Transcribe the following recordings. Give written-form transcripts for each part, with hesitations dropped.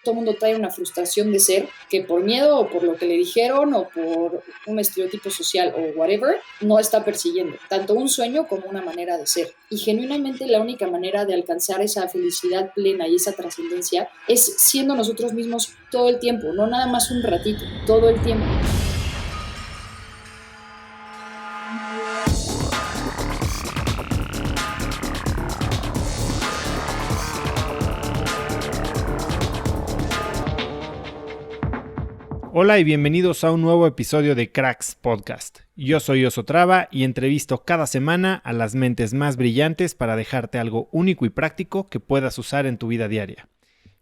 todo el mundo trae una frustración de ser que por miedo o por lo que le dijeron o por un estereotipo social o whatever, no está persiguiendo tanto un sueño como una manera de ser. Y genuinamente la única manera de alcanzar esa felicidad plena y esa trascendencia es siendo nosotros mismos todo el tiempo, no nada más un ratito, todo el tiempo. Hola y bienvenidos a un nuevo episodio de Cracks Podcast. Yo soy Oso Traba y entrevisto cada semana a las mentes más brillantes para dejarte algo único y práctico que puedas usar en tu vida diaria.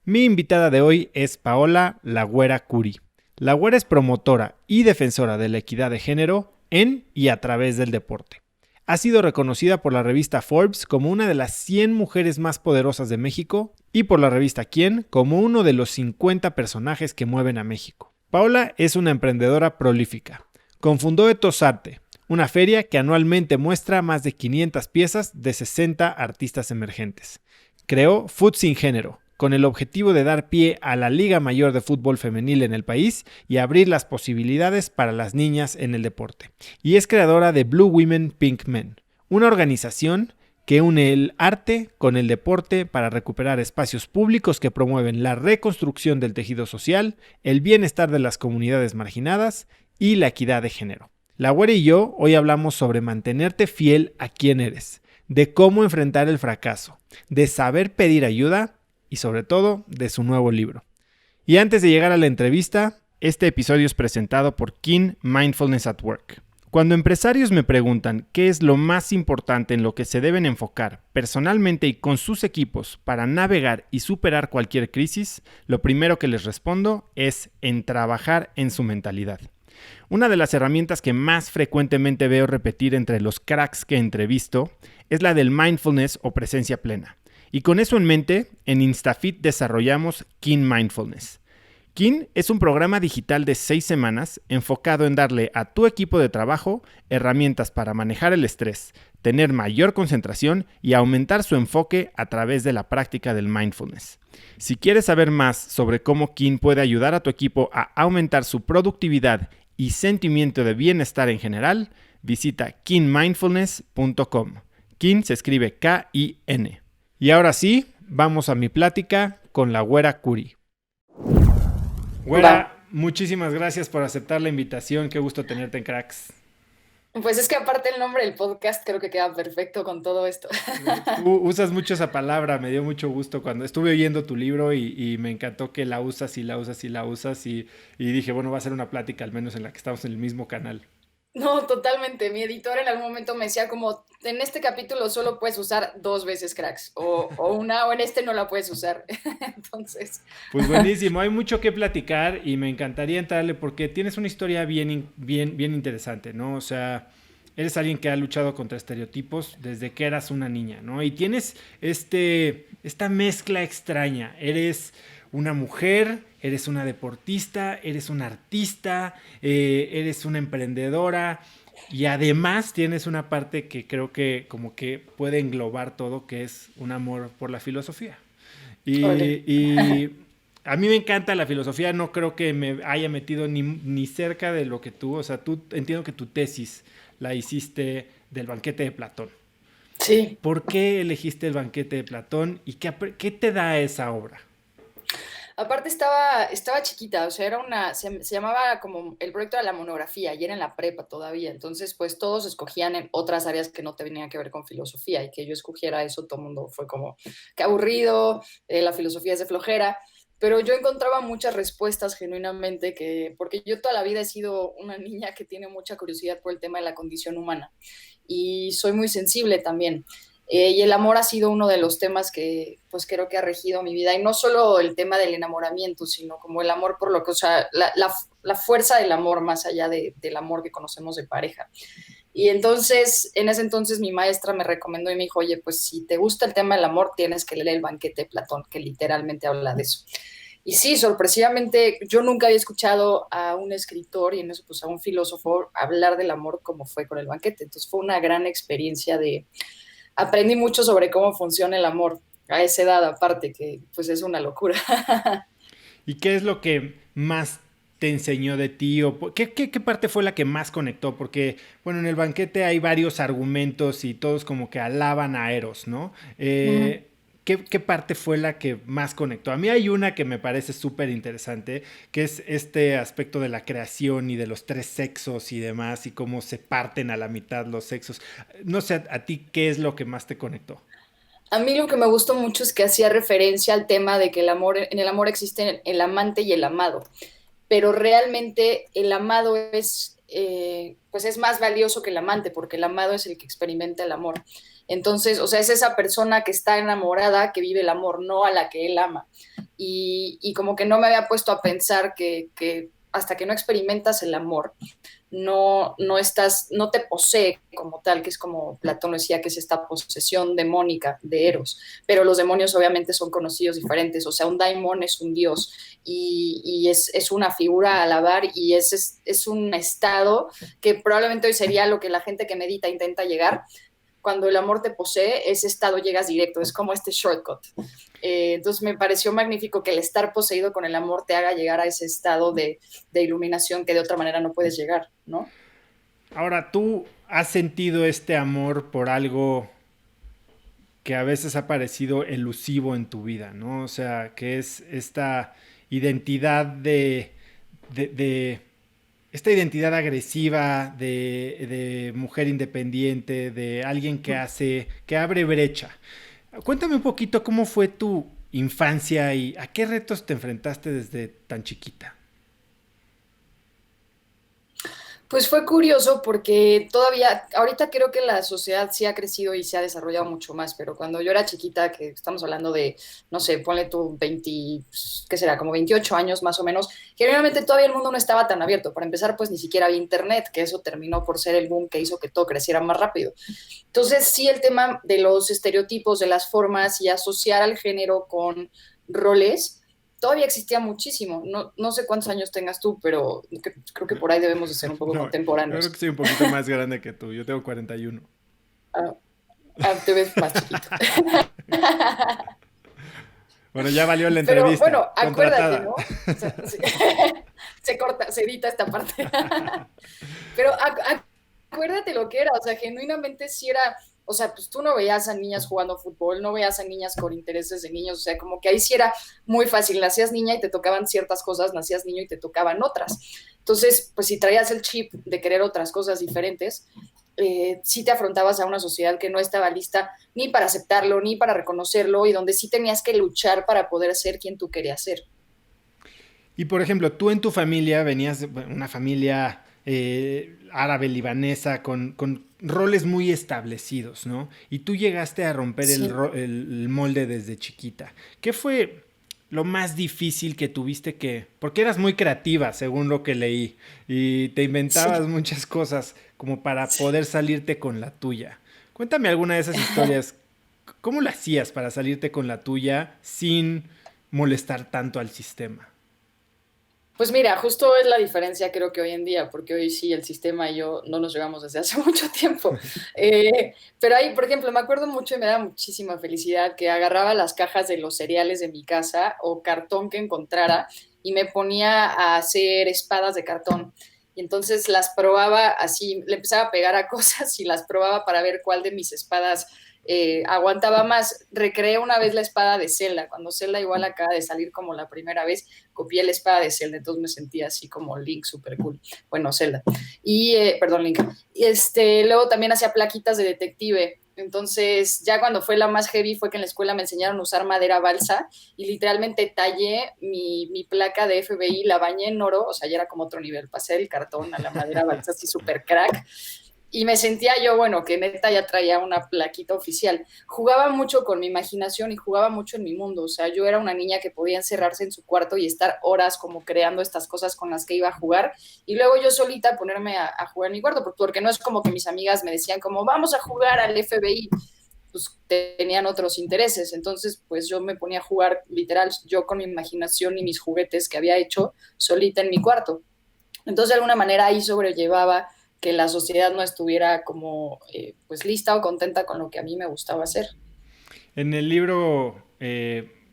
Mi invitada de hoy es Paola La Güera Curi. La Güera es promotora y defensora de la equidad de género en y a través del deporte. Ha sido reconocida por la revista Forbes como una de las 100 mujeres más poderosas de México y por la revista Quién como uno de los 50 personajes que mueven a México. Paola es una emprendedora prolífica. Cofundó Ethos Arte, una feria que anualmente muestra más de 500 piezas de 60 artistas emergentes. Creó Food Sin Género, con el objetivo de dar pie a la Liga Mayor de Fútbol Femenil en el país y abrir las posibilidades para las niñas en el deporte. Y es creadora de Blue Women Pink Men, una organización que une el arte con el deporte para recuperar espacios públicos que promueven la reconstrucción del tejido social, el bienestar de las comunidades marginadas y la equidad de género. La Güera y yo hoy hablamos sobre mantenerte fiel a quién eres, de cómo enfrentar el fracaso, de saber pedir ayuda y sobre todo de su nuevo libro. Y antes de llegar a la entrevista, este episodio es presentado por Kin Mindfulness at Work. Cuando empresarios me preguntan qué es lo más importante en lo que se deben enfocar personalmente y con sus equipos para navegar y superar cualquier crisis, lo primero que les respondo es en trabajar en su mentalidad. Una de las herramientas que más frecuentemente veo repetir entre los cracks que entrevisto es la del mindfulness o presencia plena. Y con eso en mente, en InstaFit desarrollamos Kin Mindfulness. Kin es un programa digital de 6 semanas enfocado en darle a tu equipo de trabajo herramientas para manejar el estrés, tener mayor concentración y aumentar su enfoque a través de la práctica del mindfulness. Si quieres saber más sobre cómo Kin puede ayudar a tu equipo a aumentar su productividad y sentimiento de bienestar en general, visita kinmindfulness.com. Kin se escribe K-I-N. Y ahora sí, vamos a mi plática con la Güera Curi. Güera, muchísimas gracias por aceptar la invitación. Qué gusto tenerte en Cracks. Pues es que aparte el nombre del podcast creo que queda perfecto con todo esto. Tú usas mucho esa palabra, me dio mucho gusto cuando estuve oyendo tu libro y me encantó que la usas y la usas y la usas y dije, bueno, va a ser una plática al menos en la que estamos en el mismo canal. No, totalmente. Mi editor en algún momento me decía como, en este capítulo solo puedes usar 2 veces cracks, o una, o en este no la puedes usar. Entonces, Pues buenísimo, hay mucho que platicar y me encantaría entrarle porque tienes una historia bien interesante, ¿no? O sea, eres alguien que ha luchado contra estereotipos desde que eras una niña, ¿no? Y tienes esta mezcla extraña. Eres una mujer, eres una deportista, eres una artista, eres una emprendedora y además tienes una parte que creo que como que puede englobar todo, que es un amor por la filosofía. órale. Y a mí me encanta la filosofía, no creo que me haya metido ni cerca de lo que tú, o sea, tú entiendo que tu tesis la hiciste del banquete de Platón. Sí. ¿Por qué elegiste el banquete de Platón y qué te da esa obra? Aparte estaba chiquita, o sea, se llamaba como el proyecto de la monografía y era en la prepa todavía. Entonces, pues todos escogían en otras áreas que no tenían que ver con filosofía y que yo escogiera eso, todo el mundo fue como, qué aburrido, la filosofía es de flojera. Pero yo encontraba muchas respuestas genuinamente porque yo toda la vida he sido una niña que tiene mucha curiosidad por el tema de la condición humana y soy muy sensible también. Y el amor ha sido uno de los temas que pues creo que ha regido mi vida y no solo el tema del enamoramiento, sino como el amor por lo que, o sea, la fuerza del amor más allá del amor que conocemos de pareja. Y entonces, en ese entonces mi maestra me recomendó y me dijo, oye, pues si te gusta el tema del amor, tienes que leer el banquete de Platón, que literalmente habla de eso. Y sí, sorpresivamente, yo nunca había escuchado a un escritor y en eso pues a un filósofo hablar del amor como fue con el banquete. Entonces fue una gran experiencia aprendí mucho sobre cómo funciona el amor a esa edad aparte, que pues es una locura. ¿Y qué es lo que más te enseñó de ti? ¿O qué parte fue la que más conectó? Porque, bueno, en el banquete hay varios argumentos y todos como que alaban a Eros, ¿no? Ujú. ¿Qué parte fue la que más conectó? A mí hay una que me parece súper interesante, que es este aspecto de la creación y de los tres sexos y demás, y cómo se parten a la mitad los sexos. No sé, a ti, ¿qué es lo que más te conectó? A mí lo que me gustó mucho es que hacía referencia al tema de que en el amor existe el amante y el amado, pero realmente el amado pues es más valioso que el amante, porque el amado es el que experimenta el amor. Entonces, o sea, es esa persona que está enamorada que vive el amor, no a la que él ama. Y como que no me había puesto a pensar que hasta que no experimentas el amor, no te posee como tal, que es como Platón decía, que es esta posesión demónica de Eros, pero los demonios obviamente son conocidos diferentes, o sea, un daimon es un dios y es una figura a alabar y es un estado que probablemente hoy sería lo que la gente que medita intenta llegar. Cuando el amor te posee, ese estado llegas directo, es como este shortcut. Entonces me pareció magnífico que el estar poseído con el amor te haga llegar a ese estado de iluminación que de otra manera no puedes llegar, ¿no? Ahora, ¿tú has sentido este amor por algo que a veces ha parecido elusivo en tu vida, ¿no? O sea, que es esta identidad de esta identidad agresiva de mujer independiente, de alguien que abre brecha. Cuéntame un poquito cómo fue tu infancia y a qué retos te enfrentaste desde tan chiquita. Pues fue curioso porque todavía, ahorita creo que la sociedad sí ha crecido y se ha desarrollado mucho más, pero cuando yo era chiquita, que estamos hablando de, no sé, ponle tú 20, ¿qué será? Como 28 años más o menos, generalmente todavía el mundo no estaba tan abierto. Para empezar, pues ni siquiera había internet, que eso terminó por ser el boom que hizo que todo creciera más rápido. Entonces, sí, el tema de los estereotipos, de las formas y asociar al género con roles, todavía existía muchísimo. No sé cuántos años tengas tú, pero creo que por ahí debemos de ser un poco No, yo creo que contemporáneos. soy un poquito más grande que tú. Yo tengo 41. Ah, te ves más chiquito. Bueno, ya valió la Pero entrevista. bueno, acuérdate, ¿no? Contratada. O sea, sí. Se corta, se edita esta parte. Pero acuérdate lo que era, o sea, genuinamente sí era, o sea, pues tú no veías a niñas jugando fútbol, no veías a niñas con intereses de niños, o sea, como que ahí sí era muy fácil, nacías niña y te tocaban ciertas cosas, nacías niño y te tocaban otras. Entonces, pues si traías el chip de querer otras cosas diferentes, sí te afrontabas a una sociedad que no estaba lista ni para aceptarlo, ni para reconocerlo, y donde sí tenías que luchar para poder ser quien tú querías ser. Y por ejemplo, tú en tu familia venías de una familia árabe libanesa con roles muy establecidos, ¿no? Y tú llegaste a romper Sí. el molde desde chiquita. ¿Qué fue lo más difícil que tuviste que... Porque eras muy creativa, según lo que leí, y te inventabas Sí. muchas cosas como para poder salirte con la tuya. Cuéntame alguna de esas historias. ¿Cómo lo hacías para salirte con la tuya sin molestar tanto al sistema? Pues mira, justo es la diferencia creo que hoy en día, porque hoy sí el sistema y yo no nos llevamos desde hace mucho tiempo. Pero ahí, por ejemplo, me acuerdo mucho y me da muchísima felicidad que agarraba las cajas de los cereales de mi casa o cartón que encontrara y me ponía a hacer espadas de cartón. Y entonces las probaba así, le empezaba a pegar a cosas y las probaba para ver cuál de mis espadas aguantaba más. Recreé una vez la espada de Zelda, cuando Zelda igual acaba de salir como la primera vez, copié la espada de Zelda, entonces me sentía así como Link, súper cool. Bueno, Zelda. Y, perdón, Link. Y luego también hacía plaquitas de detective. Entonces, ya cuando fue la más heavy fue que en la escuela me enseñaron a usar madera balsa y literalmente tallé mi placa de FBI, la bañé en oro, o sea, ya era como otro nivel, pasé del cartón a la madera balsa así súper crack y me sentía yo, bueno, que neta ya traía una plaquita oficial. Jugaba mucho con mi imaginación y jugaba mucho en mi mundo. O sea, yo era una niña que podía encerrarse en su cuarto y estar horas como creando estas cosas con las que iba a jugar. Y luego yo solita ponerme a jugar en mi cuarto, porque no es como que mis amigas me decían como, vamos a jugar al FBI. Pues tenían otros intereses. Entonces, pues yo me ponía a jugar literal, yo con mi imaginación y mis juguetes que había hecho solita en mi cuarto. Entonces, de alguna manera ahí sobrellevaba que la sociedad no estuviera como pues lista o contenta con lo que a mí me gustaba hacer. En el libro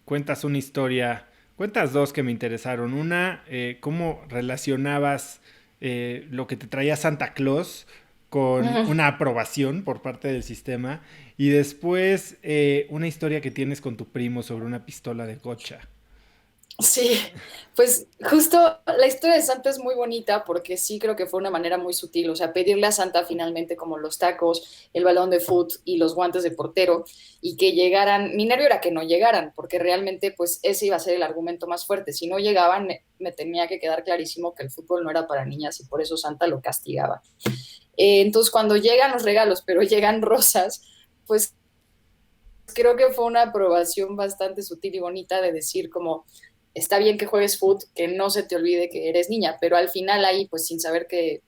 cuentas una historia Cuentas dos que me interesaron. Una, cómo relacionabas lo que te traía Santa Claus con Ujú. una aprobación por parte del sistema. Y después, una historia que tienes con tu primo sobre una pistola de gocha. Sí, pues justo la historia de Santa es muy bonita porque sí creo que fue una manera muy sutil, o sea, pedirle a Santa finalmente como los tacos, el balón de fútbol y los guantes de portero y que llegaran, mi nervio era que no llegaran porque realmente pues ese iba a ser el argumento más fuerte, si no llegaban me tenía que quedar clarísimo que el fútbol no era para niñas y por eso Santa lo castigaba. Entonces cuando llegan los regalos pero llegan rosas, pues creo que fue una aprobación bastante sutil y bonita de decir como, está bien que juegues foot, que no se te olvide que eres niña, pero al final ahí, pues sin saber que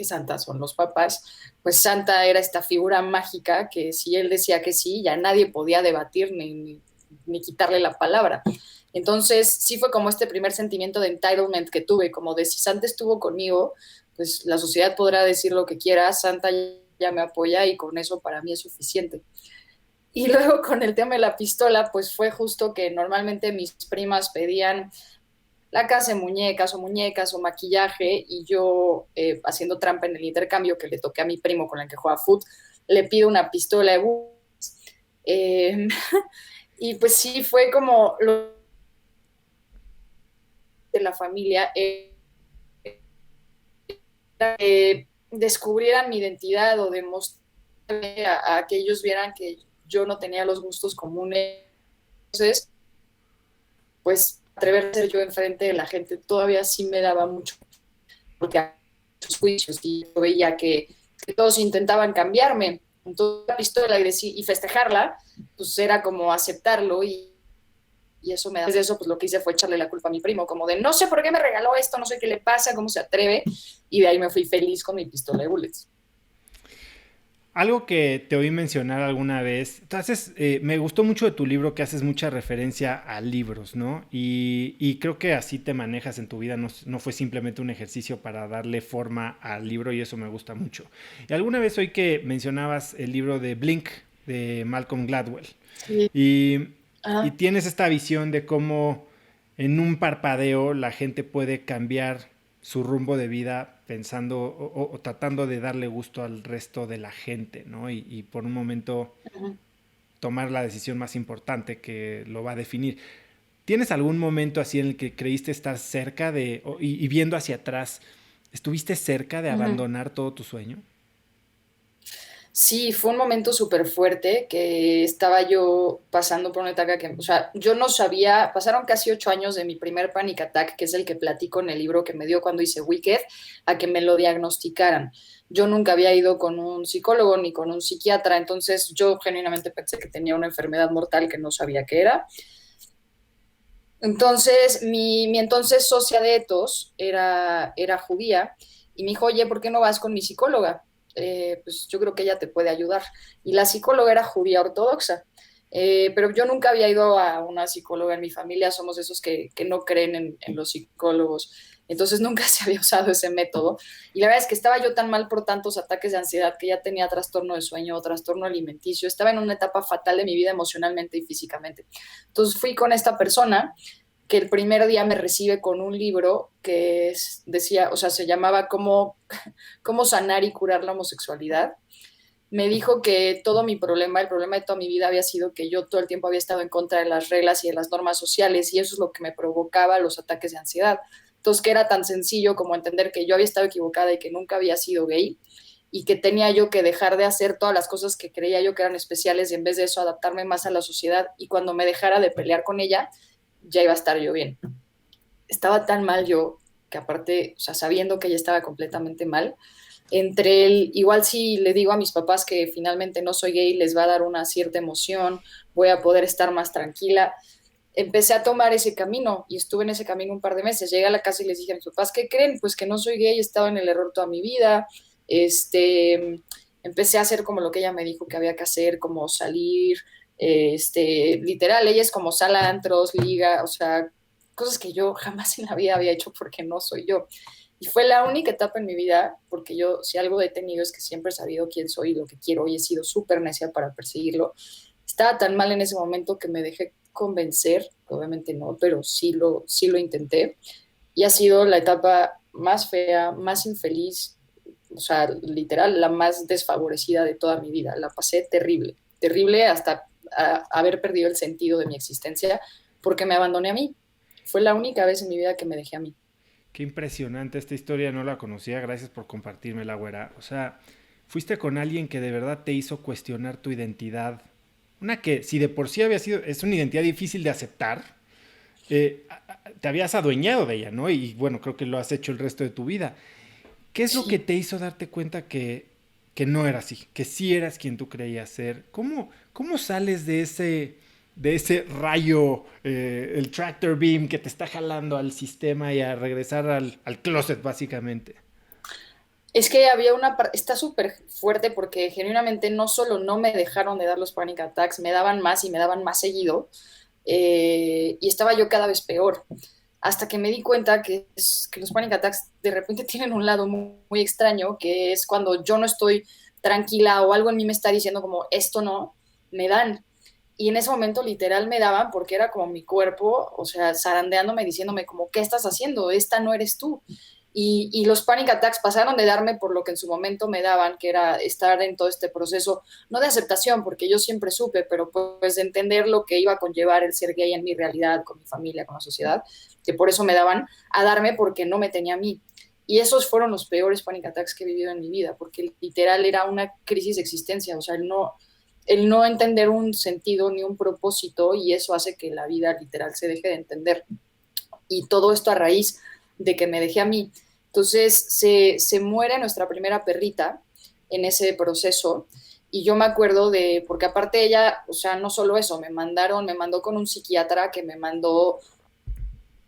Santa son los papás, pues Santa era esta figura mágica que si él decía que sí, ya nadie podía debatir ni quitarle la palabra. Entonces, sí fue como este primer sentimiento de entitlement que tuve, como de si Santa estuvo conmigo, pues la sociedad podrá decir lo que quiera, Santa ya me apoya y con eso para mí es suficiente. Y luego con el tema de la pistola, pues fue justo que normalmente mis primas pedían la casa de muñecas o maquillaje y yo haciendo trampa en el intercambio que le toqué a mi primo con el que juega foot, le pido una pistola de eh, y pues sí, fue como lo de la familia, descubrieran mi identidad o demostrarme a que ellos vieran que yo no tenía los gustos comunes. Entonces, pues atrever a ser yo enfrente de la gente todavía sí me daba mucho, porque había muchos juicios y yo veía que todos intentaban cambiarme. Entonces la pistola y festejarla, pues era como aceptarlo y eso me da. Desde eso, pues lo que hice fue echarle la culpa a mi primo, como de no sé por qué me regaló esto, no sé qué le pasa, cómo se atreve, y de ahí me fui feliz con mi pistola de bullets. Algo que te oí mencionar alguna vez, entonces me gustó mucho de tu libro que haces mucha referencia a libros, ¿no? Y creo que así te manejas en tu vida, no, no fue simplemente un ejercicio para darle forma al libro y eso me gusta mucho. Y alguna vez oí que mencionabas el libro de Blink de Malcolm Gladwell Sí. y, y Ajá. tienes esta visión de cómo en un parpadeo la gente puede cambiar su rumbo de vida pensando o tratando de darle gusto al resto de la gente, ¿no? Y por un momento Ajá. tomar la decisión más importante que lo va a definir. ¿Tienes algún momento así en el que creíste estar cerca de, y viendo hacia atrás, estuviste cerca de Ajá. abandonar todo tu sueño? Sí, fue un momento súper fuerte que estaba yo pasando por una etapa que, o sea, yo no sabía, pasaron casi 8 años de mi primer panic attack, que es el que platico en el libro que me dio cuando hice Wicked, a que me lo diagnosticaran. Yo nunca había ido con un psicólogo ni con un psiquiatra, entonces yo genuinamente pensé que tenía una enfermedad mortal que no sabía qué era. Entonces, mi entonces socia de etos era judía y me dijo, oye, ¿por qué no vas con mi psicóloga? Pues yo creo que ella te puede ayudar. Y la psicóloga era judía ortodoxa, pero yo nunca había ido a una psicóloga en mi familia, somos esos que no creen en los psicólogos. Entonces nunca se había usado ese método. Y la verdad es que estaba yo tan mal por tantos ataques de ansiedad que ya tenía trastorno de sueño, trastorno alimenticio, estaba en una etapa fatal de mi vida emocionalmente y físicamente. Entonces fui con esta persona que el primer día me recibe con un libro que decía, o sea, se llamaba Cómo sanar y curar la homosexualidad. Me dijo que todo mi problema, el problema de toda mi vida había sido que yo todo el tiempo había estado en contra de las reglas y de las normas sociales y eso es lo que me provocaba los ataques de ansiedad. Entonces, que era tan sencillo como entender que yo había estado equivocada y que nunca había sido gay y que tenía yo que dejar de hacer todas las cosas que creía yo que eran especiales y en vez de eso adaptarme más a la sociedad y cuando me dejara de pelear con ella, ya iba a estar yo bien. Estaba tan mal yo que aparte, o sea, sabiendo que ella estaba completamente mal, entre el, igual si le digo a mis papás que finalmente no soy gay, les va a dar una cierta emoción, voy a poder estar más tranquila. Empecé a tomar ese camino y estuve en ese camino un par de meses. Llegué a la casa y les dije a mis papás, ¿qué creen? Pues que no soy gay, he estado en el error toda mi vida. Empecé a hacer como lo que ella me dijo que había que hacer, como salir, literal, ella es como sala, antros, liga, o sea, cosas que yo jamás en la vida había hecho porque no soy yo. Y fue la única etapa en mi vida, porque yo si algo he tenido es que siempre he sabido quién soy y lo que quiero y he sido súper necia para perseguirlo. Estaba tan mal en ese momento que me dejé convencer, obviamente no, pero sí lo intenté. Y ha sido la etapa más fea, más infeliz, o sea, literal, la más desfavorecida de toda mi vida. La pasé terrible, terrible hasta haber perdido el sentido de mi existencia porque me abandoné a mí. Fue la única vez en mi vida que me dejé a mí. Qué impresionante esta historia, no la conocía, gracias por compartírmela, güera. O sea, fuiste con alguien que de verdad te hizo cuestionar tu identidad. Una que, si de por sí había sido, es una identidad difícil de aceptar, te habías adueñado de ella, ¿no? Y bueno, creo que lo has hecho el resto de tu vida. ¿Qué es lo que Sí. te hizo darte cuenta que no era así, que sí eras quien tú creías ser? ¿Cómo sales de ese rayo, el tractor beam que te está jalando al sistema y a regresar al closet, básicamente? Es que había una parte, está súper fuerte porque genuinamente no solo no me dejaron de dar los panic attacks, me daban más y me daban más seguido, y estaba yo cada vez peor, hasta que me di cuenta que los panic attacks de repente tienen un lado muy extraño, que es cuando yo no estoy tranquila o algo en mí me está diciendo como esto no, me dan. Y en ese momento literal me daban porque era como mi cuerpo, o sea, zarandeándome, diciéndome como, ¿qué estás haciendo? Esta no eres tú. Y los panic attacks pasaron de darme por lo que en su momento me daban, que era estar en todo este proceso, no de aceptación, porque yo siempre supe, pero pues de entender lo que iba a conllevar el ser gay en mi realidad, con mi familia, con la sociedad, que por eso me daban, a darme porque no me tenía a mí. Y esos fueron los peores panic attacks que he vivido en mi vida, porque literal era una crisis de existencia, o sea, el no entender un sentido ni un propósito, y eso hace que la vida literal se deje de entender. Y todo esto a raíz de que me dejé a mí. Entonces se muere nuestra primera perrita en ese proceso, y yo me acuerdo de, porque aparte ella, o sea, no solo eso, me mandó con un psiquiatra que me mandó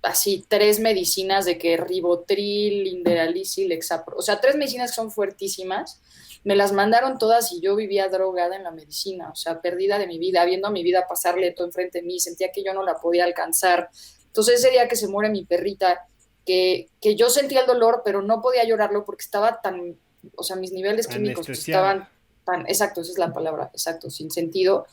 así tres medicinas de que Ribotril, Inderalici, Lexapro, o sea, tres medicinas que son fuertísimas, me las mandaron todas y yo vivía drogada en la medicina, o sea, perdida de mi vida, viendo a mi vida pasar lento enfrente de mí, sentía que yo no la podía alcanzar. Entonces ese día que se muere mi perrita, que yo sentía el dolor, pero no podía llorarlo porque estaba tan, o sea, mis niveles químicos pues, Anestesiada. estaban tan, exacto, esa es la palabra, exacto, sin sentido,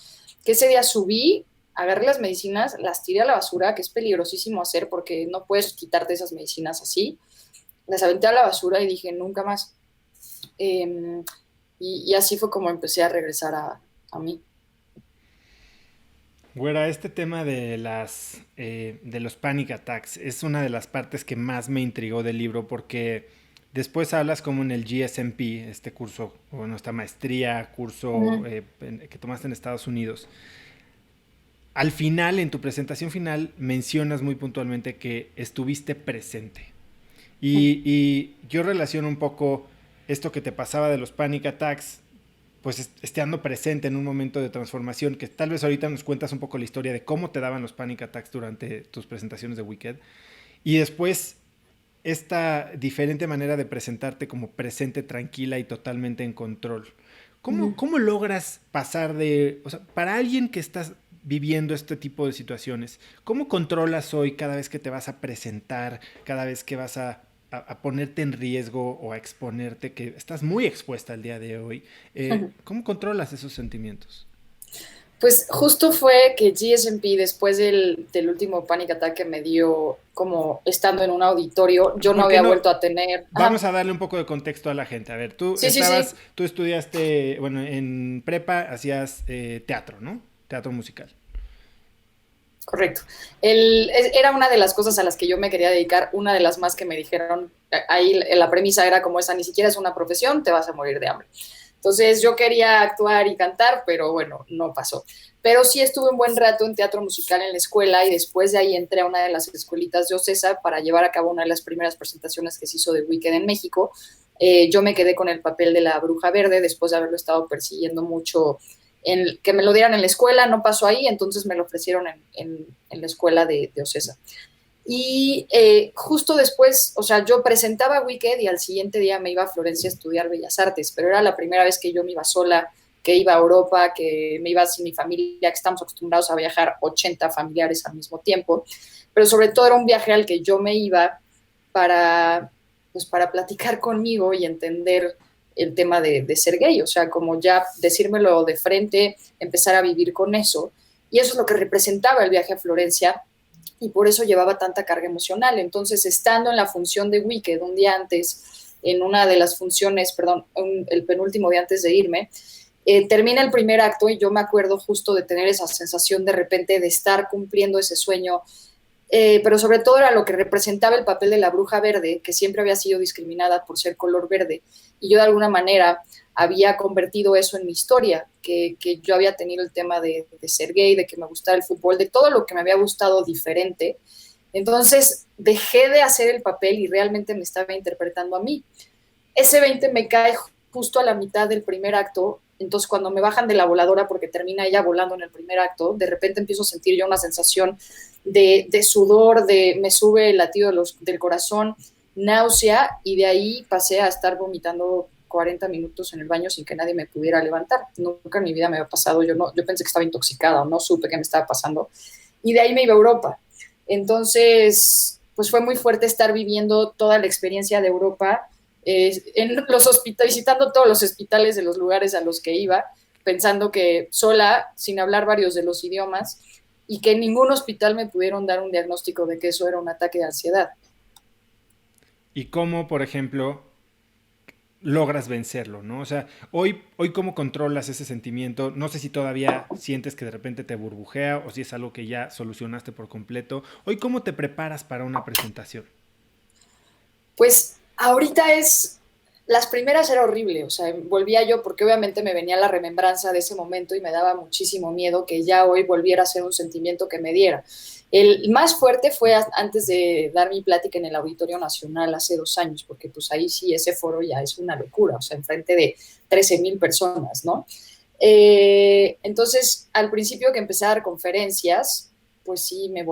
que ese día subí, agarré las medicinas, las tiré a la basura, que es peligrosísimo hacer porque no puedes quitarte esas medicinas así. Las aventé a la basura y dije, nunca más. Eh, y así fue como empecé a regresar a mí. Güera, este tema de los panic attacks es una de las partes que más me intrigó del libro porque después hablas como en el GSMP, este curso, bueno, esta maestría, curso Uh-huh. que tomaste en Estados Unidos. Al final, en tu presentación final, mencionas muy puntualmente que estuviste presente. Y yo relaciono un poco esto que te pasaba de los panic attacks, pues estando presente en un momento de transformación, que tal vez ahorita nos cuentas un poco la historia de cómo te daban los panic attacks durante tus presentaciones de Wicked. Y después esta diferente manera de presentarte como presente, tranquila y totalmente en control. Uh-huh. ¿Cómo logras pasar de, o sea, para alguien que estás viviendo este tipo de situaciones, cómo controlas hoy cada vez que te vas a presentar, cada vez que vas a ponerte en riesgo o a exponerte, que estás muy expuesta al día de hoy? ¿Cómo controlas esos sentimientos? Pues justo fue que GSMP, después del último panic attack que me dio como estando en un auditorio, yo no ¿Por qué había no? vuelto a tener... Vamos Ajá, a darle un poco de contexto a la gente. A ver, sí, sí, sí, tú estudiaste, bueno, en prepa hacías teatro, ¿no? Teatro musical. correcto. Era una de las cosas a las que yo me quería dedicar, una de las más que me dijeron, ahí la premisa era como esa, ni siquiera es una profesión, te vas a morir de hambre. Entonces yo quería actuar y cantar, pero bueno, no pasó. Pero sí estuve un buen rato en teatro musical en la escuela y después de ahí entré a una de las escuelitas de OCESA para llevar a cabo una de las primeras presentaciones que se hizo de Wicked en México. Yo me quedé con el papel de la Bruja Verde después de haberlo estado persiguiendo mucho, que me lo dieran en la escuela, no pasó ahí, entonces me lo ofrecieron en la escuela de OCESA. Y justo después, o sea, yo presentaba Wicked y al siguiente día me iba a Florencia a estudiar Bellas Artes, pero era la primera vez que yo me iba sola, que iba a Europa, que me iba sin mi familia, que estamos acostumbrados a viajar 80 familiares al mismo tiempo, pero sobre todo era un viaje al que yo me iba para, pues, para platicar conmigo y entender el tema de ser gay, o sea, como ya decírmelo de frente, empezar a vivir con eso. Y eso es lo que representaba el viaje a Florencia y por eso llevaba tanta carga emocional. Entonces, estando en la función de Wicked un día antes, en una de las funciones, perdón, el penúltimo día antes de irme, termina el primer acto y yo me acuerdo justo de tener esa sensación de repente de estar cumpliendo ese sueño, pero sobre todo era lo que representaba el papel de la bruja verde, que siempre había sido discriminada por ser color verde, y yo de alguna manera había convertido eso en mi historia, que yo había tenido el tema de ser gay, de que me gustaba el fútbol, de todo lo que me había gustado diferente. Entonces dejé de hacer el papel y realmente me estaba interpretando a mí. Ese 20 me cae justo a la mitad del primer acto, entonces cuando me bajan de la voladora, porque termina ella volando en el primer acto, de repente empiezo a sentir yo una sensación de sudor, me sube el latido del corazón, náusea, y de ahí pasé a estar vomitando 40 minutos en el baño sin que nadie me pudiera levantar. Nunca en mi vida me había pasado, yo pensé que estaba intoxicada o no supe qué me estaba pasando, y de ahí me iba a Europa. Entonces, pues fue muy fuerte estar viviendo toda la experiencia de Europa, en los hospitales, visitando todos los hospitales de los lugares a los que iba, pensando que sola, sin hablar varios de los idiomas, y que en ningún hospital me pudieron dar un diagnóstico de que eso era un ataque de ansiedad. Y cómo, por ejemplo, logras vencerlo, ¿no? O sea, hoy cómo controlas ese sentimiento. No sé si todavía sientes que de repente te burbujea o si es algo que ya solucionaste por completo. Hoy cómo te preparas para una presentación. Pues ahorita las primeras era horrible, o sea, volvía yo porque obviamente me venía la remembranza de ese momento y me daba muchísimo miedo que ya hoy volviera a ser un sentimiento que me diera. El más fuerte fue antes de dar mi plática en el Auditorio Nacional hace 2 años, porque pues ahí sí ese foro ya es una locura, o sea, enfrente de 13,000 personas, ¿no? Entonces, al principio que empecé a dar conferencias, pues sí, me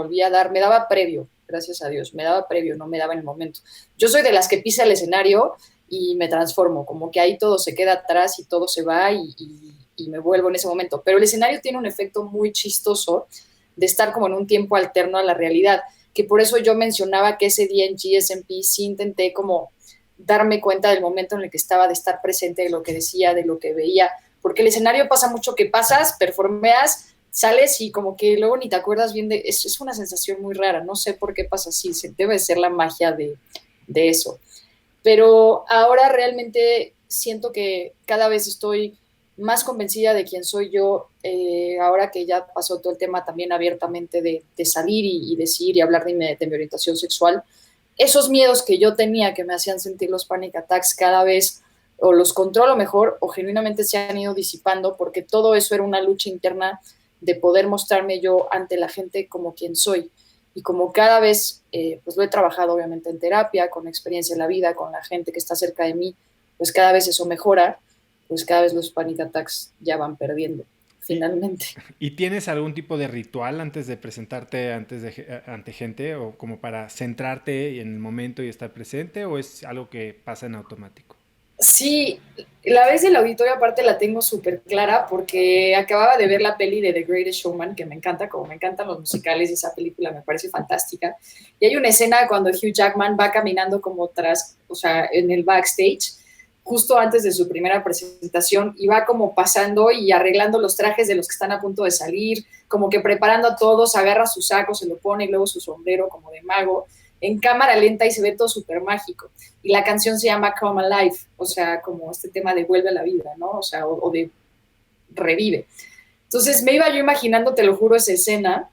daba previo, gracias a Dios, me daba previo, no me daba en el momento. Yo soy de las que pisa el escenario y me transformo, como que ahí todo se queda atrás y todo se va y me vuelvo en ese momento. Pero el escenario tiene un efecto muy chistoso de estar como en un tiempo alterno a la realidad, que por eso yo mencionaba que ese día en GSMP sí intenté como darme cuenta del momento en el que estaba, de estar presente, de lo que decía, de lo que veía, porque el escenario pasa mucho que pasas, performeas, sales y como que luego ni te acuerdas bien de eso. Es una sensación muy rara, no sé por qué pasa así, debe ser la magia de eso. Pero ahora realmente siento que cada vez estoy más convencida de quién soy yo, ahora que ya pasó todo el tema también abiertamente de salir y decir y hablar de mi orientación sexual. Esos miedos que yo tenía que me hacían sentir los panic attacks cada vez o los controlo mejor o genuinamente se han ido disipando, porque todo eso era una lucha interna de poder mostrarme yo ante la gente como quien soy. Y como cada vez, pues lo he trabajado obviamente en terapia, con experiencia en la vida, con la gente que está cerca de mí, pues cada vez eso mejora, pues cada vez los panic attacks ya van perdiendo, ¿Y, finalmente. ¿Y tienes algún tipo de ritual antes de presentarte ante gente o como para centrarte en el momento y estar presente o es algo que pasa en automático? Sí, la vez del auditorio aparte la tengo súper clara porque acababa de ver la peli de The Greatest Showman, que me encanta, como me encantan los musicales, y esa película me parece fantástica. Y hay una escena cuando Hugh Jackman va caminando como tras, o sea, en el backstage, justo antes de su primera presentación, y va como pasando y arreglando los trajes de los que están a punto de salir, como que preparando a todos, agarra su saco, se lo pone y luego su sombrero como de mago, en cámara lenta y se ve todo súper mágico. Y la canción se llama Come Alive, o sea, como este tema de vuelve a la vida, ¿no? O sea, o de revive. Entonces me iba yo imaginando, te lo juro, esa escena,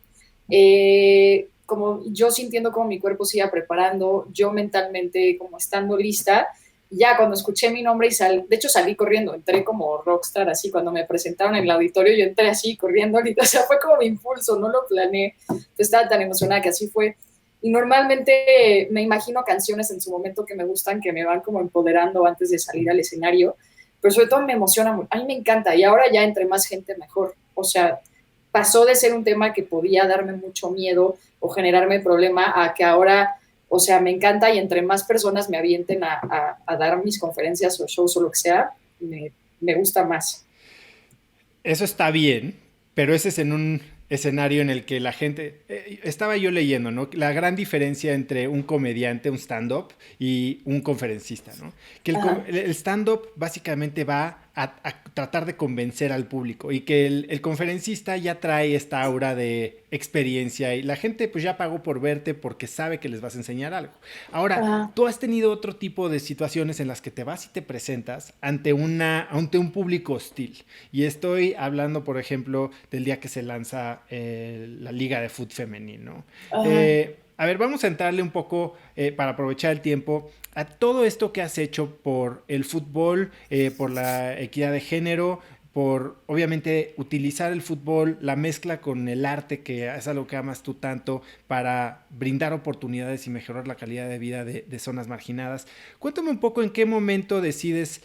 como yo sintiendo como mi cuerpo se iba preparando, yo mentalmente como estando lista, ya cuando escuché mi nombre de hecho salí corriendo, entré como rockstar así, cuando me presentaron en el auditorio yo entré así corriendo, o sea, fue como mi impulso, no lo planeé, estaba tan emocionada que así fue. Y normalmente me imagino canciones en su momento que me gustan, que me van como empoderando antes de salir al escenario, pero sobre todo me emociona mucho. A mí me encanta y ahora ya entre más gente mejor. O sea, pasó de ser un tema que podía darme mucho miedo o generarme problema a que ahora, o sea, me encanta y entre más personas me avienten a dar mis conferencias o shows o lo que sea, me gusta más. Eso está bien, pero ese es en un escenario en el que la gente... estaba yo leyendo, ¿no? La gran diferencia entre un comediante, un stand-up y un conferencista, ¿no? Que Ajá. el stand-up básicamente va a tratar de convencer al público y que el conferencista ya trae esta aura de experiencia y la gente pues ya pagó por verte porque sabe que les vas a enseñar algo. Ahora, Ajá. tú has tenido otro tipo de situaciones en las que te vas y te presentas ante un público hostil. Y estoy hablando, por ejemplo, del día que se lanza la Liga de Fútbol Femenino, ¿no? Ajá. A ver, vamos a entrarle un poco, para aprovechar el tiempo, a todo esto que has hecho por el fútbol, por la equidad de género, por obviamente utilizar el fútbol, la mezcla con el arte, que es algo que amas tú tanto, para brindar oportunidades y mejorar la calidad de vida de zonas marginadas. Cuéntame un poco en qué momento decides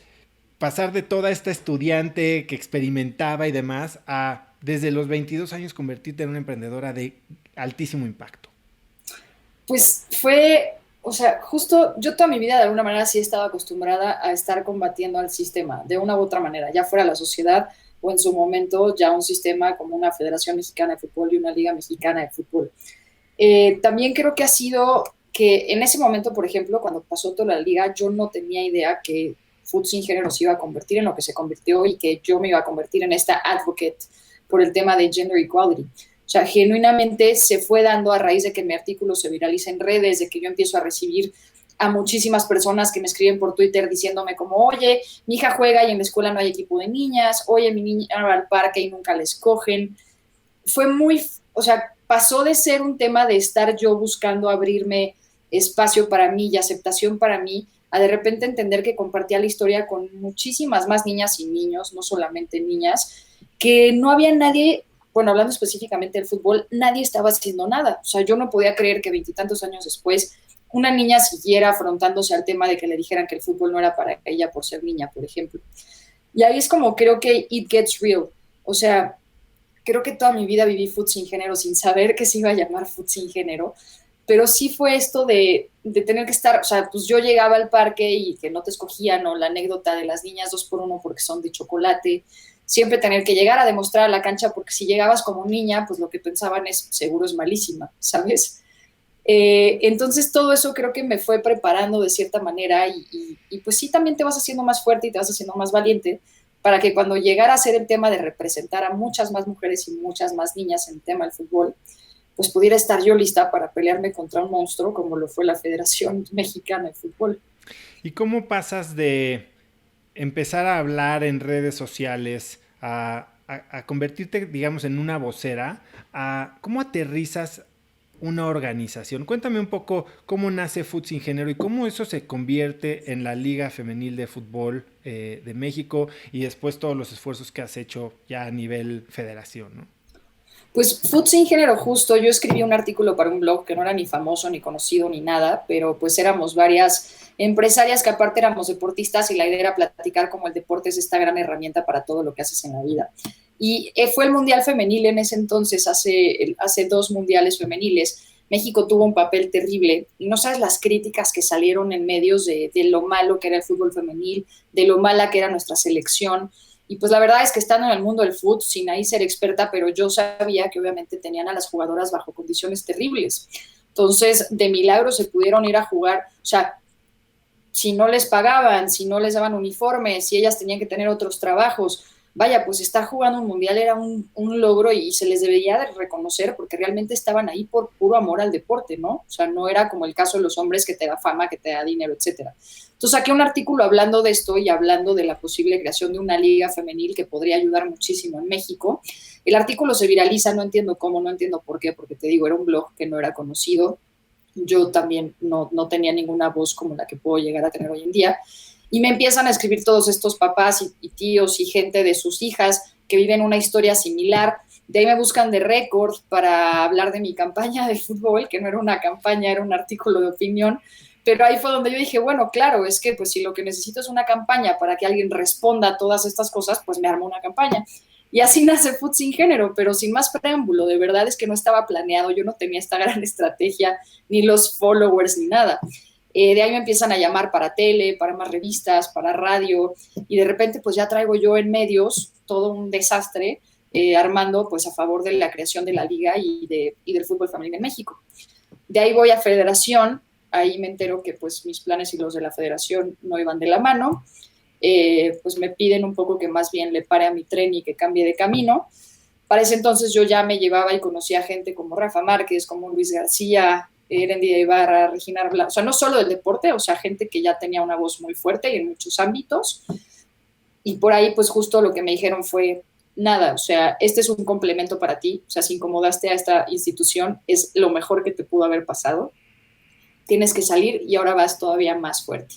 pasar de toda esta estudiante que experimentaba y demás a desde los 22 años convertirte en una emprendedora de altísimo impacto. Pues fue, o sea, justo yo toda mi vida de alguna manera sí he estado acostumbrada a estar combatiendo al sistema, de una u otra manera, ya fuera la sociedad o en su momento ya un sistema como una Federación Mexicana de Fútbol y una Liga Mexicana de Fútbol. También creo que ha sido que en ese momento, por ejemplo, cuando pasó toda la liga, yo no tenía idea que Fútbol Sin Género se iba a convertir en lo que se convirtió y que yo me iba a convertir en esta advocate por el tema de gender equality. O sea, genuinamente se fue dando a raíz de que mi artículo se viraliza en redes, de que yo empiezo a recibir a muchísimas personas que me escriben por Twitter diciéndome como, oye, mi hija juega y en la escuela no hay equipo de niñas, oye, mi niña va al parque y nunca la escogen. Fue muy, o sea, pasó de ser un tema de estar yo buscando abrirme espacio para mí y aceptación para mí, a de repente entender que compartía la historia con muchísimas más niñas y niños, no solamente niñas, que no había nadie, bueno, hablando específicamente del fútbol, nadie estaba haciendo nada. O sea, yo no podía creer que veintitantos años después una niña siguiera afrontándose al tema de que le dijeran que el fútbol no era para ella por ser niña, por ejemplo. Y ahí es como creo que it gets real. O sea, creo que toda mi vida viví Food Sin Género sin saber que se iba a llamar Food Sin Género, pero sí fue esto de tener que estar, o sea, pues yo llegaba al parque y que no te escogían, o la anécdota de las niñas 2x1 porque son de chocolate, siempre tener que llegar a demostrar a la cancha porque si llegabas como niña, pues lo que pensaban es, seguro es malísima, ¿sabes? Entonces todo eso creo que me fue preparando de cierta manera y pues sí también te vas haciendo más fuerte y te vas haciendo más valiente para que cuando llegara a ser el tema de representar a muchas más mujeres y muchas más niñas en el tema del fútbol, pues pudiera estar yo lista para pelearme contra un monstruo como lo fue la Federación Mexicana de Fútbol. ¿Y cómo pasas de empezar a hablar en redes sociales a convertirte, digamos, en una vocera, a cómo aterrizas una organización? Cuéntame un poco cómo nace Fútbol Sin Género y cómo eso se convierte en la Liga Femenil de Fútbol de México y después todos los esfuerzos que has hecho ya a nivel federación, ¿no? Pues Food Sin Género justo, yo escribí un artículo para un blog que no era ni famoso, ni conocido, ni nada, pero pues éramos varias empresarias que aparte éramos deportistas y la idea era platicar cómo el deporte es esta gran herramienta para todo lo que haces en la vida. Y fue el Mundial Femenil en ese entonces, hace dos mundiales femeniles. México tuvo un papel terrible y no sabes las críticas que salieron en medios de lo malo que era el fútbol femenil, de lo mala que era nuestra selección. Y pues la verdad es que estando en el mundo del fútbol, sin ahí ser experta, pero yo sabía que obviamente tenían a las jugadoras bajo condiciones terribles. Entonces, de milagro se pudieron ir a jugar, o sea, si no les pagaban, si no les daban uniformes, si ellas tenían que tener otros trabajos, vaya, pues estar jugando un mundial era un logro y se les debería de reconocer porque realmente estaban ahí por puro amor al deporte, ¿no? O sea, no era como el caso de los hombres que te da fama, que te da dinero, etcétera. Entonces saqué un artículo hablando de esto y hablando de la posible creación de una liga femenil que podría ayudar muchísimo en México. El artículo se viraliza, no entiendo cómo, no entiendo por qué, porque te digo, era un blog que no era conocido. Yo también no tenía ninguna voz como la que puedo llegar a tener hoy en día. Y me empiezan a escribir todos estos papás y tíos y gente de sus hijas que viven una historia similar. De ahí me buscan de récord para hablar de mi campaña de fútbol, que no era una campaña, era un artículo de opinión. Pero ahí fue donde yo dije, bueno, claro, es que pues si lo que necesito es una campaña para que alguien responda a todas estas cosas, pues me armo una campaña. Y así nace Food Sin Género, pero sin más preámbulo. De verdad es que no estaba planeado, yo no tenía esta gran estrategia, ni los followers, ni nada. De ahí me empiezan a llamar para tele, para más revistas, para radio, y de repente pues ya traigo yo en medios todo un desastre armando pues a favor de la creación de la liga y del fútbol femenil en México. De ahí voy a Federación, ahí me entero que pues mis planes y los de la Federación no iban de la mano, pues me piden un poco que más bien le pare a mi tren y que cambie de camino. Para ese entonces yo ya me llevaba y conocía gente como Rafa Márquez, como Luis García, Erendira Ibarra, Regina Blanco, o sea, no solo del deporte, o sea, gente que ya tenía una voz muy fuerte y en muchos ámbitos. Y por ahí, pues justo lo que me dijeron fue, nada, o sea, este es un complemento para ti, o sea, si incomodaste a esta institución, es lo mejor que te pudo haber pasado, tienes que salir y ahora vas todavía más fuerte.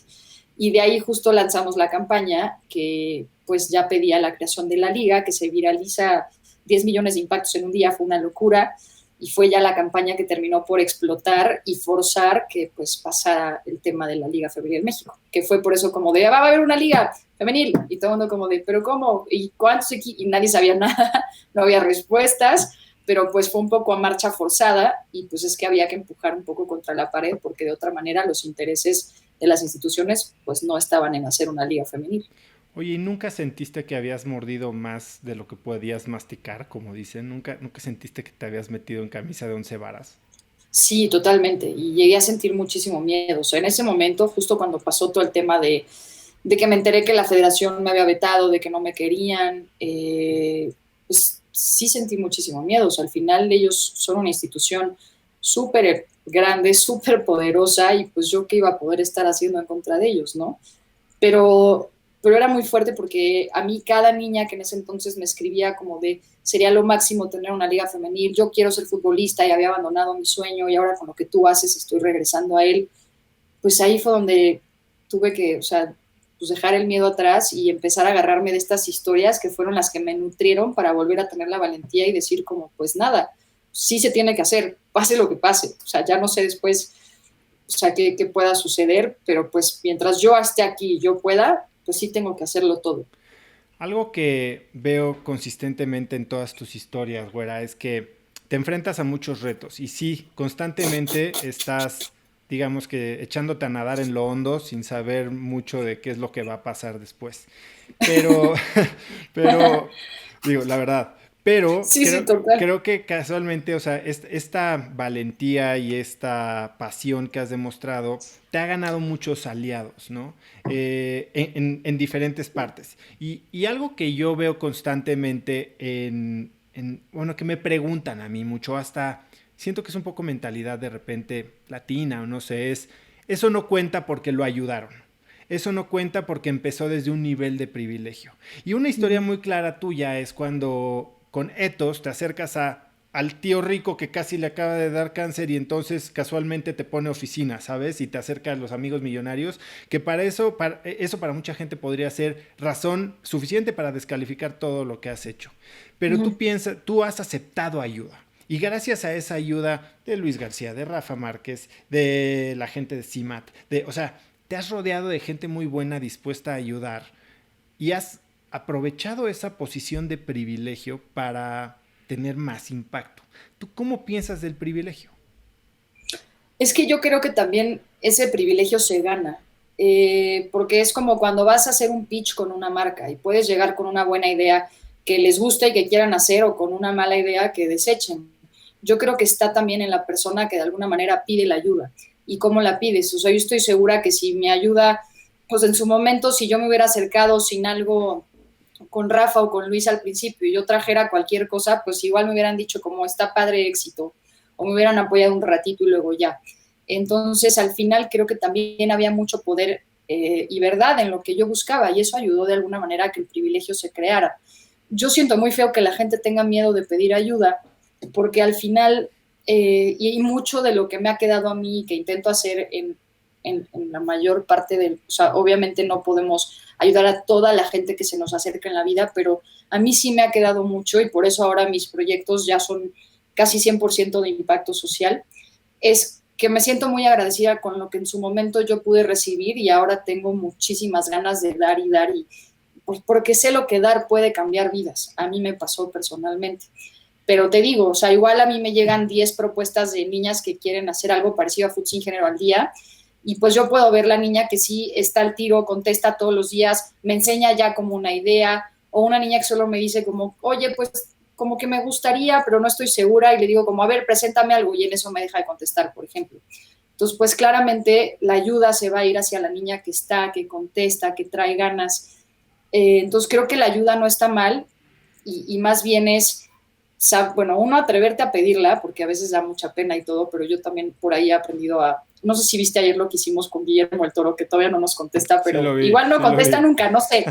Y de ahí justo lanzamos la campaña que pues ya pedía la creación de la liga, que se viraliza 10 millones de impactos en un día, fue una locura, y fue ya la campaña que terminó por explotar y forzar que pues pasara el tema de la Liga Femenil en México, que fue por eso como de, va a haber una liga femenil, y todo el mundo como de, pero ¿cómo? ¿Y cuántos equipos? Y nadie sabía nada, no había respuestas, pero pues fue un poco a marcha forzada y pues es que había que empujar un poco contra la pared porque de otra manera los intereses de las instituciones pues no estaban en hacer una liga femenil. Oye, ¿y nunca sentiste que habías mordido más de lo que podías masticar, como dicen? ¿Nunca sentiste que te habías metido en camisa de 11 varas? Sí, totalmente. Y llegué a sentir muchísimo miedo. O sea, en ese momento, justo cuando pasó todo el tema de que me enteré que la federación me había vetado, de que no me querían, pues sí sentí muchísimo miedo. O sea, al final ellos son una institución súper grande, súper poderosa y pues yo qué iba a poder estar haciendo en contra de ellos, ¿no? pero, pero era muy fuerte porque a mí cada niña que en ese entonces me escribía como de sería lo máximo tener una liga femenil, yo quiero ser futbolista y había abandonado mi sueño y ahora con lo que tú haces estoy regresando a él, pues ahí fue donde tuve que, o sea, pues dejar el miedo atrás y empezar a agarrarme de estas historias que fueron las que me nutrieron para volver a tener la valentía y decir como, pues nada, sí se tiene que hacer, pase lo que pase, o sea, ya no sé después, o sea, qué pueda suceder, pero pues mientras yo esté aquí y yo pueda, pues sí tengo que hacerlo todo. Algo que veo consistentemente en todas tus historias, güera, es que te enfrentas a muchos retos y sí, constantemente estás, digamos que echándote a nadar en lo hondo sin saber mucho de qué es lo que va a pasar después. Pero, pero, digo, la verdad, pero Sí, sí, total. creo que casualmente, o sea, esta valentía y esta pasión que has demostrado te ha ganado muchos aliados, ¿no? En diferentes partes. Y algo que yo veo constantemente bueno, que me preguntan a mí mucho, hasta siento que es un poco mentalidad de repente latina o no sé, eso no cuenta porque lo ayudaron. Eso no cuenta porque empezó desde un nivel de privilegio. Y una historia muy clara tuya es cuando con Ethos te acercas al tío rico que casi le acaba de dar cáncer y entonces casualmente te pone oficina, ¿sabes? Y te acerca a los amigos millonarios, que eso para mucha gente podría ser razón suficiente para descalificar todo lo que has hecho. Pero Ujú. tú has aceptado ayuda. Y gracias a esa ayuda de Luis García, de Rafa Márquez, de la gente de CIMAT, o sea, te has rodeado de gente muy buena dispuesta a ayudar y has aprovechado esa posición de privilegio para tener más impacto. ¿Tú cómo piensas del privilegio? Es que yo creo que también ese privilegio se gana, porque es como cuando vas a hacer un pitch con una marca y puedes llegar con una buena idea que les guste y que quieran hacer o con una mala idea que desechen. Yo creo que está también en la persona que de alguna manera pide la ayuda y cómo la pides. O sea, yo estoy segura que si me ayuda, pues en su momento, si yo me hubiera acercado sin algo con Rafa o con Luis al principio y yo trajera cualquier cosa, pues igual me hubieran dicho como está padre éxito o me hubieran apoyado un ratito y luego ya. Entonces, al final creo que también había mucho poder y verdad en lo que yo buscaba y eso ayudó de alguna manera a que el privilegio se creara. Yo siento muy feo que la gente tenga miedo de pedir ayuda porque al final, y mucho de lo que me ha quedado a mí, que intento hacer en la mayor parte del, o sea, obviamente no podemos ayudar a toda la gente que se nos acerca en la vida, pero a mí sí me ha quedado mucho y por eso ahora mis proyectos ya son casi 100% de impacto social, es que me siento muy agradecida con lo que en su momento yo pude recibir y ahora tengo muchísimas ganas de dar y pues porque sé lo que dar puede cambiar vidas. A mí me pasó personalmente. Pero te digo, o sea, igual a mí me llegan 10 propuestas de niñas que quieren hacer algo parecido a Food Sin Género al día y pues yo puedo ver la niña que sí está al tiro, contesta todos los días, me enseña ya como una idea, o una niña que solo me dice como, oye, pues como que me gustaría, pero no estoy segura, y le digo como, a ver, preséntame algo, y en eso me deja de contestar, por ejemplo. Entonces, pues claramente la ayuda se va a ir hacia la niña que está, que contesta, que trae ganas, Entonces creo que la ayuda no está mal y más bien es, bueno, uno atreverte a pedirla, porque a veces da mucha pena y todo, pero yo también por ahí he aprendido no sé si viste ayer lo que hicimos con Guillermo el Toro, que todavía no nos contesta, Sí pero lo vi, igual no sí lo contesta vi. nunca, no sé,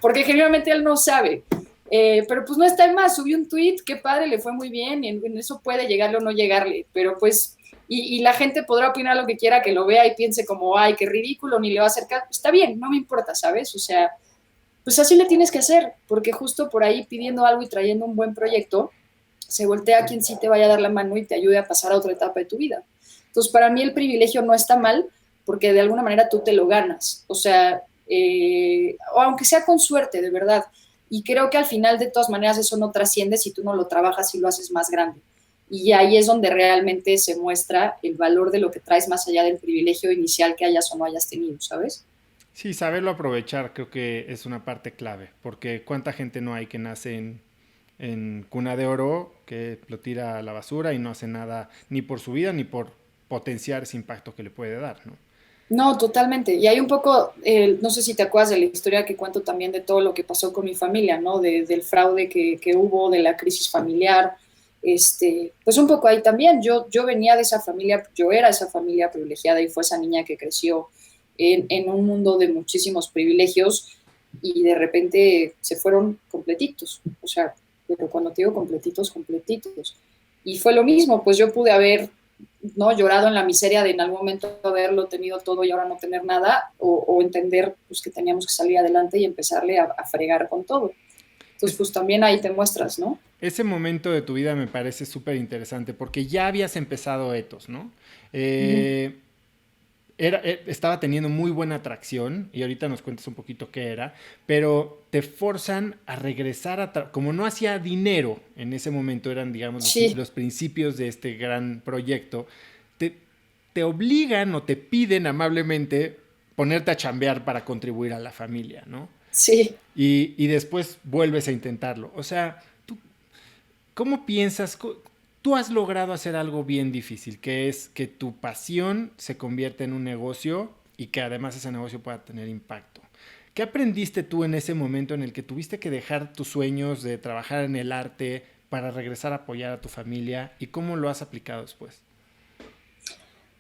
porque generalmente él no sabe. Pero pues no está en más, subió un tweet, qué padre, le fue muy bien, y en eso puede llegarle o no llegarle, pero pues, y la gente podrá opinar lo que quiera, que lo vea y piense como, ay, qué ridículo, ni le va a acercar, está bien, no me importa, ¿sabes? O sea, pues así le tienes que hacer, porque justo por ahí pidiendo algo y trayendo un buen proyecto, se voltea a quien sí te vaya a dar la mano y te ayude a pasar a otra etapa de tu vida. Entonces, para mí el privilegio no está mal, porque de alguna manera tú te lo ganas, o sea, o aunque sea con suerte, de verdad. Y creo que al final, de todas maneras, eso no trasciende si tú no lo trabajas y lo haces más grande. Y ahí es donde realmente se muestra el valor de lo que traes más allá del privilegio inicial que hayas o no hayas tenido, ¿sabes? Sí, saberlo aprovechar creo que es una parte clave, porque cuánta gente no hay que nace en cuna de oro, que lo tira a la basura y no hace nada ni por su vida ni por potenciar ese impacto que le puede dar, ¿no? No, totalmente. Y hay un poco, no sé si te acuerdas de la historia que cuento también de todo lo que pasó con mi familia, ¿no? Del fraude que hubo, de la crisis familiar. Pues un poco ahí también. Yo venía de esa familia, yo era esa familia privilegiada y fue esa niña que creció en un mundo de muchísimos privilegios y de repente se fueron completitos. O sea, pero cuando te digo completitos, completitos. Y fue lo mismo, pues yo pude haber no llorado en la miseria de en algún momento haberlo tenido todo y ahora no tener nada, o entender pues, que teníamos que salir adelante y empezarle a fregar con todo. Entonces, Es, pues también ahí te muestras, ¿no? ese momento de tu vida me parece súper interesante porque ya habías empezado Etos, ¿no? Uh -huh. Eh, estaba teniendo muy buena atracción y ahorita nos cuentas un poquito qué era, pero te forzan a regresar como no hacía dinero en ese momento, eran digamos Sí, los principios de este gran proyecto, te, te obligan o te piden amablemente ponerte a chambear para contribuir a la familia, ¿no? sí. Y después vuelves a intentarlo. O sea, ¿tú cómo piensas? Tú has logrado hacer algo bien difícil, que es que tu pasión se convierta en un negocio y que además ese negocio pueda tener impacto. ¿Qué aprendiste tú en ese momento en el que tuviste que dejar tus sueños de trabajar en el arte para regresar a apoyar a tu familia y cómo lo has aplicado después?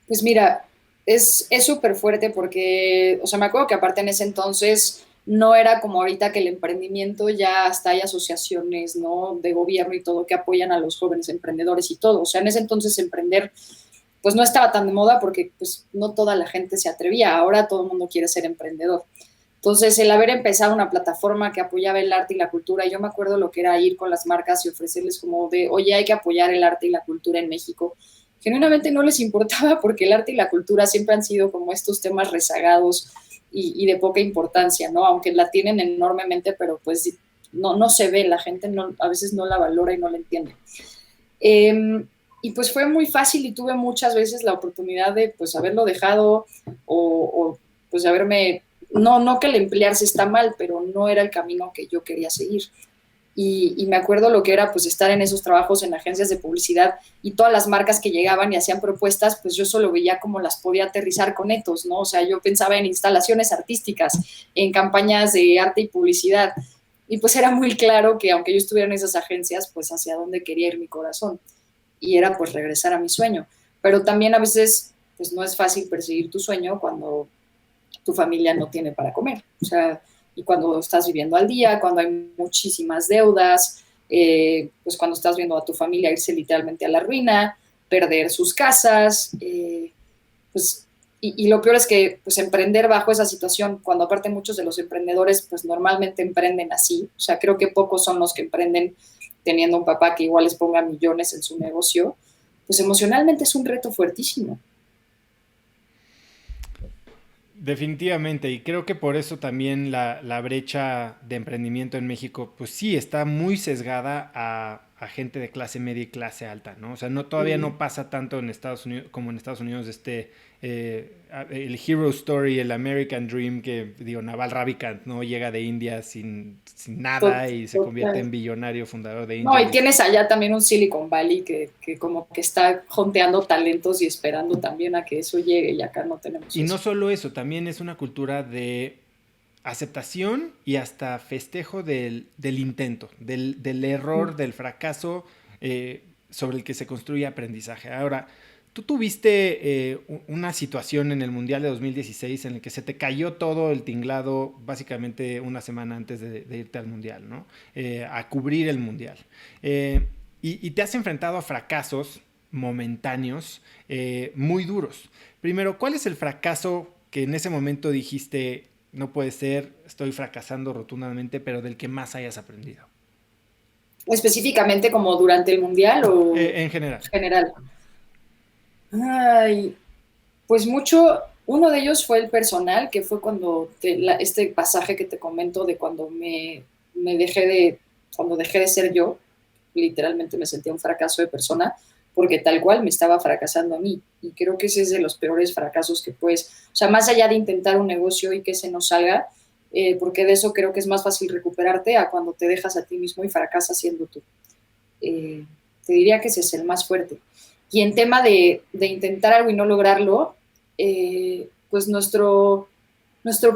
Pues mira, es súper fuerte porque, o sea, me acuerdo que aparte en ese entonces no era como ahorita que el emprendimiento ya hasta hay asociaciones, ¿no? De gobierno y todo que apoyan a los jóvenes emprendedores y todo. O sea, en ese entonces emprender pues no estaba tan de moda porque pues no toda la gente se atrevía. Ahora todo el mundo quiere ser emprendedor. Entonces, el haber empezado una plataforma que apoyaba el arte y la cultura, yo me acuerdo lo que era ir con las marcas y ofrecerles como de, oye, hay que apoyar el arte y la cultura en México. Genuinamente no les importaba porque el arte y la cultura siempre han sido como estos temas rezagados y de poca importancia, ¿no? Aunque la tienen enormemente, pero pues no se ve, la gente no, a veces no la valora y no la entiende. Eh, y pues fue muy fácil y tuve muchas veces la oportunidad de pues haberlo dejado o pues haberme, no que el emplearse está mal, pero no era el camino que yo quería seguir. Y me acuerdo lo que era pues estar en esos trabajos en agencias de publicidad y todas las marcas que llegaban y hacían propuestas, pues yo solo veía cómo las podía aterrizar con Etos, ¿no? O sea, yo pensaba en instalaciones artísticas, en campañas de arte y publicidad. Y pues era muy claro que aunque yo estuviera en esas agencias, pues hacia dónde quería ir mi corazón. Y era pues regresar a mi sueño. Pero también a veces pues no es fácil perseguir tu sueño cuando tu familia no tiene para comer. O sea, y cuando estás viviendo al día, cuando hay muchísimas deudas, pues cuando estás viendo a tu familia irse literalmente a la ruina, perder sus casas, pues y lo peor es que pues emprender bajo esa situación, cuando aparte muchos de los emprendedores pues normalmente emprenden así, o sea, creo que pocos son los que emprenden teniendo un papá que igual les ponga millones en su negocio, pues emocionalmente es un reto fuertísimo. Definitivamente, y creo que por eso también la brecha de emprendimiento en México, pues sí, está muy sesgada a gente de clase media y clase alta, ¿no? O sea, no, todavía Mm, no pasa tanto en Estados Unidos como en Estados Unidos el Hero Story, el American Dream, que digo, Naval Ravikant, ¿no? Llega de India sin nada y se convierte total. en billonario fundador de No, y AngelList. tienes allá también un Silicon Valley que como que está jonteando talentos y esperando también a que eso llegue y acá no tenemos Y no eso. solo eso, también es una cultura de aceptación y hasta festejo del intento, del error, del fracaso sobre el que se construye aprendizaje. Ahora, tú tuviste una situación en el Mundial de 2016 en el que se te cayó todo el tinglado básicamente una semana antes de irte al Mundial, ¿no? A cubrir el Mundial. Y te has enfrentado a fracasos momentáneos muy duros. Primero, ¿cuál es el fracaso que en ese momento dijiste, no puede ser, estoy fracasando rotundamente, pero del que más hayas aprendido? Específicamente como durante el mundial o En general. general. Ay, pues mucho, uno de ellos fue el personal, que fue cuando este pasaje que te comento de cuando me cuando dejé de ser yo, literalmente me sentía un fracaso de persona, porque tal cual me estaba fracasando a mí. Y creo que ese es de los peores fracasos que puedes, o sea, más allá de intentar un negocio y que se nos salga, porque de eso creo que es más fácil recuperarte a cuando te dejas a ti mismo y fracasas siendo tú. Eh, Te diría que ese es el más fuerte. Y en tema de intentar algo y no lograrlo, pues nuestro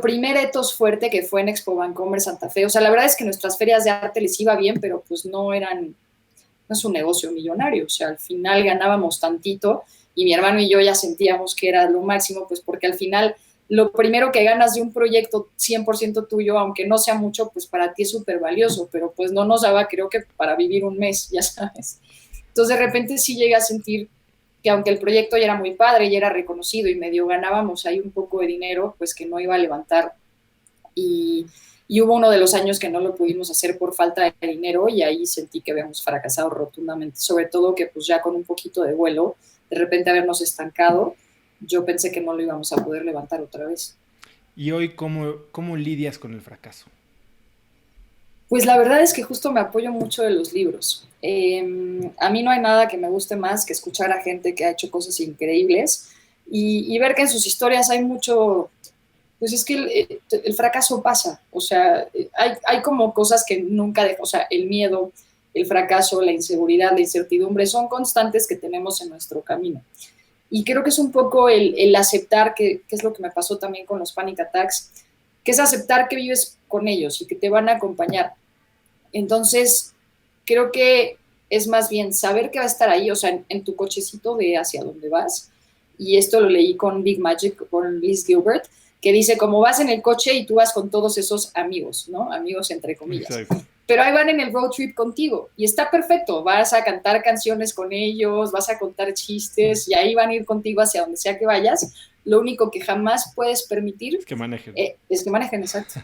primer etos fuerte que fue en Expo Bancomer Santa Fe, o sea, la verdad es que nuestras ferias de arte les iba bien, pero pues no es un negocio millonario, o sea, al final ganábamos tantito y mi hermano y yo ya sentíamos que era lo máximo, pues porque al final lo primero que ganas de un proyecto 100% tuyo, aunque no sea mucho, pues para ti es súper valioso, pero pues no nos daba, creo que para vivir un mes, ya sabes. Entonces de repente sí llegué a sentir que aunque el proyecto ya era muy padre, ya era reconocido y medio ganábamos ahí un poco de dinero, pues que no iba a levantar. Y, y hubo uno de los años que no lo pudimos hacer por falta de dinero y ahí sentí que habíamos fracasado rotundamente, sobre todo que pues ya con un poquito de vuelo, de repente habernos estancado, yo pensé que no lo íbamos a poder levantar otra vez. ¿Y hoy cómo lidias con el fracaso? Pues la verdad es que justo me apoyo mucho de los libros. A mí no hay nada que me guste más que escuchar a gente que ha hecho cosas increíbles y ver que en sus historias hay mucho, pues es que el fracaso pasa, o sea, hay como cosas que nunca dejan, o sea, el miedo, el fracaso, la inseguridad, la incertidumbre son constantes que tenemos en nuestro camino. Y creo que es un poco el aceptar, que es lo que me pasó también con los panic attacks, que es aceptar que vives con ellos y que te van a acompañar. Entonces, creo que es más bien saber que va a estar ahí, o sea, en tu cochecito de hacia dónde vas. Y esto lo leí con Big Magic, con Liz Gilbert, que dice, como vas en el coche y tú vas con todos esos amigos, ¿no? Amigos entre comillas. Exacto. Pero ahí van en el road trip contigo y está perfecto. Vas a cantar canciones con ellos, vas a contar chistes y ahí van a ir contigo hacia donde sea que vayas. Lo único que jamás puedes permitir Es que manejen. Es que manejen, exacto.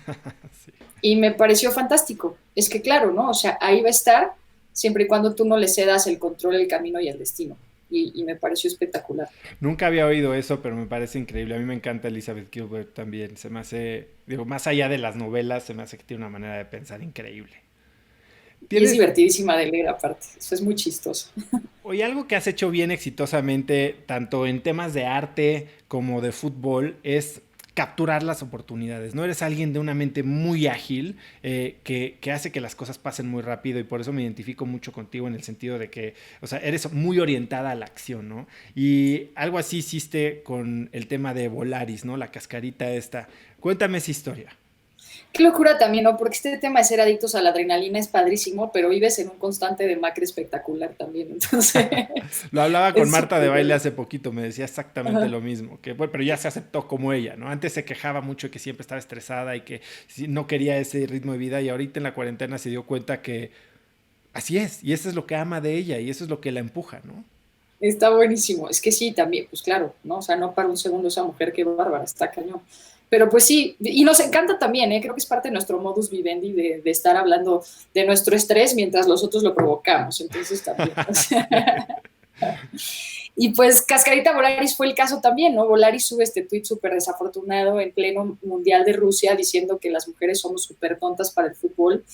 Sí. Y me pareció fantástico. Es que claro, ¿no? O sea, ahí va a estar siempre y cuando tú no le cedas el control, el camino y el destino. Y me pareció espectacular. Nunca había oído eso, pero me parece increíble. A mí me encanta Elizabeth Gilbert también. Se me hace, digo, más allá de las novelas, se me hace que tiene una manera de pensar increíble. Y es ¿Tienes, divertidísima de leer aparte. Eso es muy chistoso. Oye, algo que has hecho bien exitosamente, tanto en temas de arte como de fútbol, es capturar las oportunidades? ¿No? Eres alguien de una mente muy ágil que hace que las cosas pasen muy rápido y por eso me identifico mucho contigo en el sentido de que, o sea, eres muy orientada a la acción, ¿no? Y algo así hiciste con el tema de Volaris, ¿no? La cascarita esta. Cuéntame esa historia. Qué locura también, ¿no? Porque este tema de ser adictos a la adrenalina es padrísimo, pero vives en un constante demacre espectacular también. Entonces, Lo hablaba con es Marta de súper Baile bueno. hace poquito, me decía exactamente Ajá. lo mismo, que bueno, pero ya se aceptó como ella, ¿no? Antes se quejaba mucho de que siempre estaba estresada y que no quería ese ritmo de vida y ahorita en la cuarentena se dio cuenta que así es, y eso es lo que ama de ella y eso es lo que la empuja, ¿no? Está buenísimo. Es que sí, también, pues claro, ¿no? O sea, no para un segundo esa mujer, qué bárbara, está cañón. Pero pues sí, y nos encanta también, ¿eh? Creo que es parte de nuestro modus vivendi de estar hablando de nuestro estrés mientras los otros lo provocamos. Entonces también. O sea, y pues Cascarita Volaris fue el caso también, ¿no? Volaris sube este tuit súper desafortunado en pleno Mundial de Rusia diciendo que las mujeres somos súper tontas para el fútbol.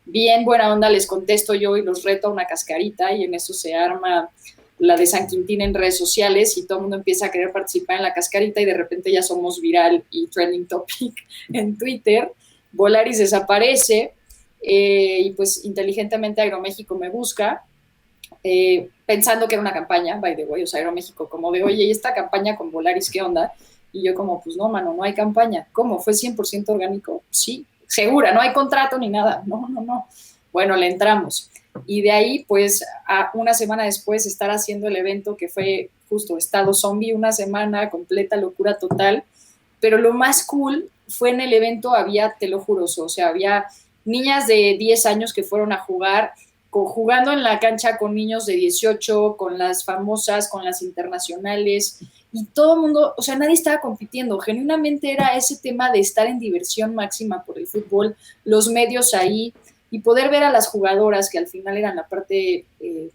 Bien buena onda les contesto yo y los reto a una cascarita y en eso se arma la de San Quintín en redes sociales y todo el mundo empieza a querer participar en la cascarita y de repente ya somos viral y trending topic en Twitter. Volaris desaparece y pues inteligentemente Aeroméxico me busca pensando que era una campaña, by the way, o sea, Aeroméxico como de, oye, ¿y esta campaña con Volaris qué onda? Y yo como, pues no, mano, no hay campaña. ¿Cómo? ¿Fue 100% orgánico? Sí, segura, no hay contrato ni nada. No, no, no. Bueno, le entramos. Y de ahí, pues, una semana después, estar haciendo el evento que fue justo estado zombie, una semana, completa locura total. Pero lo más cool fue en el evento, había, te lo juro, o sea, había niñas de 10 años que fueron a jugar, jugando en la cancha con niños de 18, con las famosas, con las internacionales, y todo el mundo, o sea, nadie estaba compitiendo, genuinamente era ese tema de estar en diversión máxima por el fútbol, los medios ahí, y poder ver a las jugadoras, que al final eran la parte,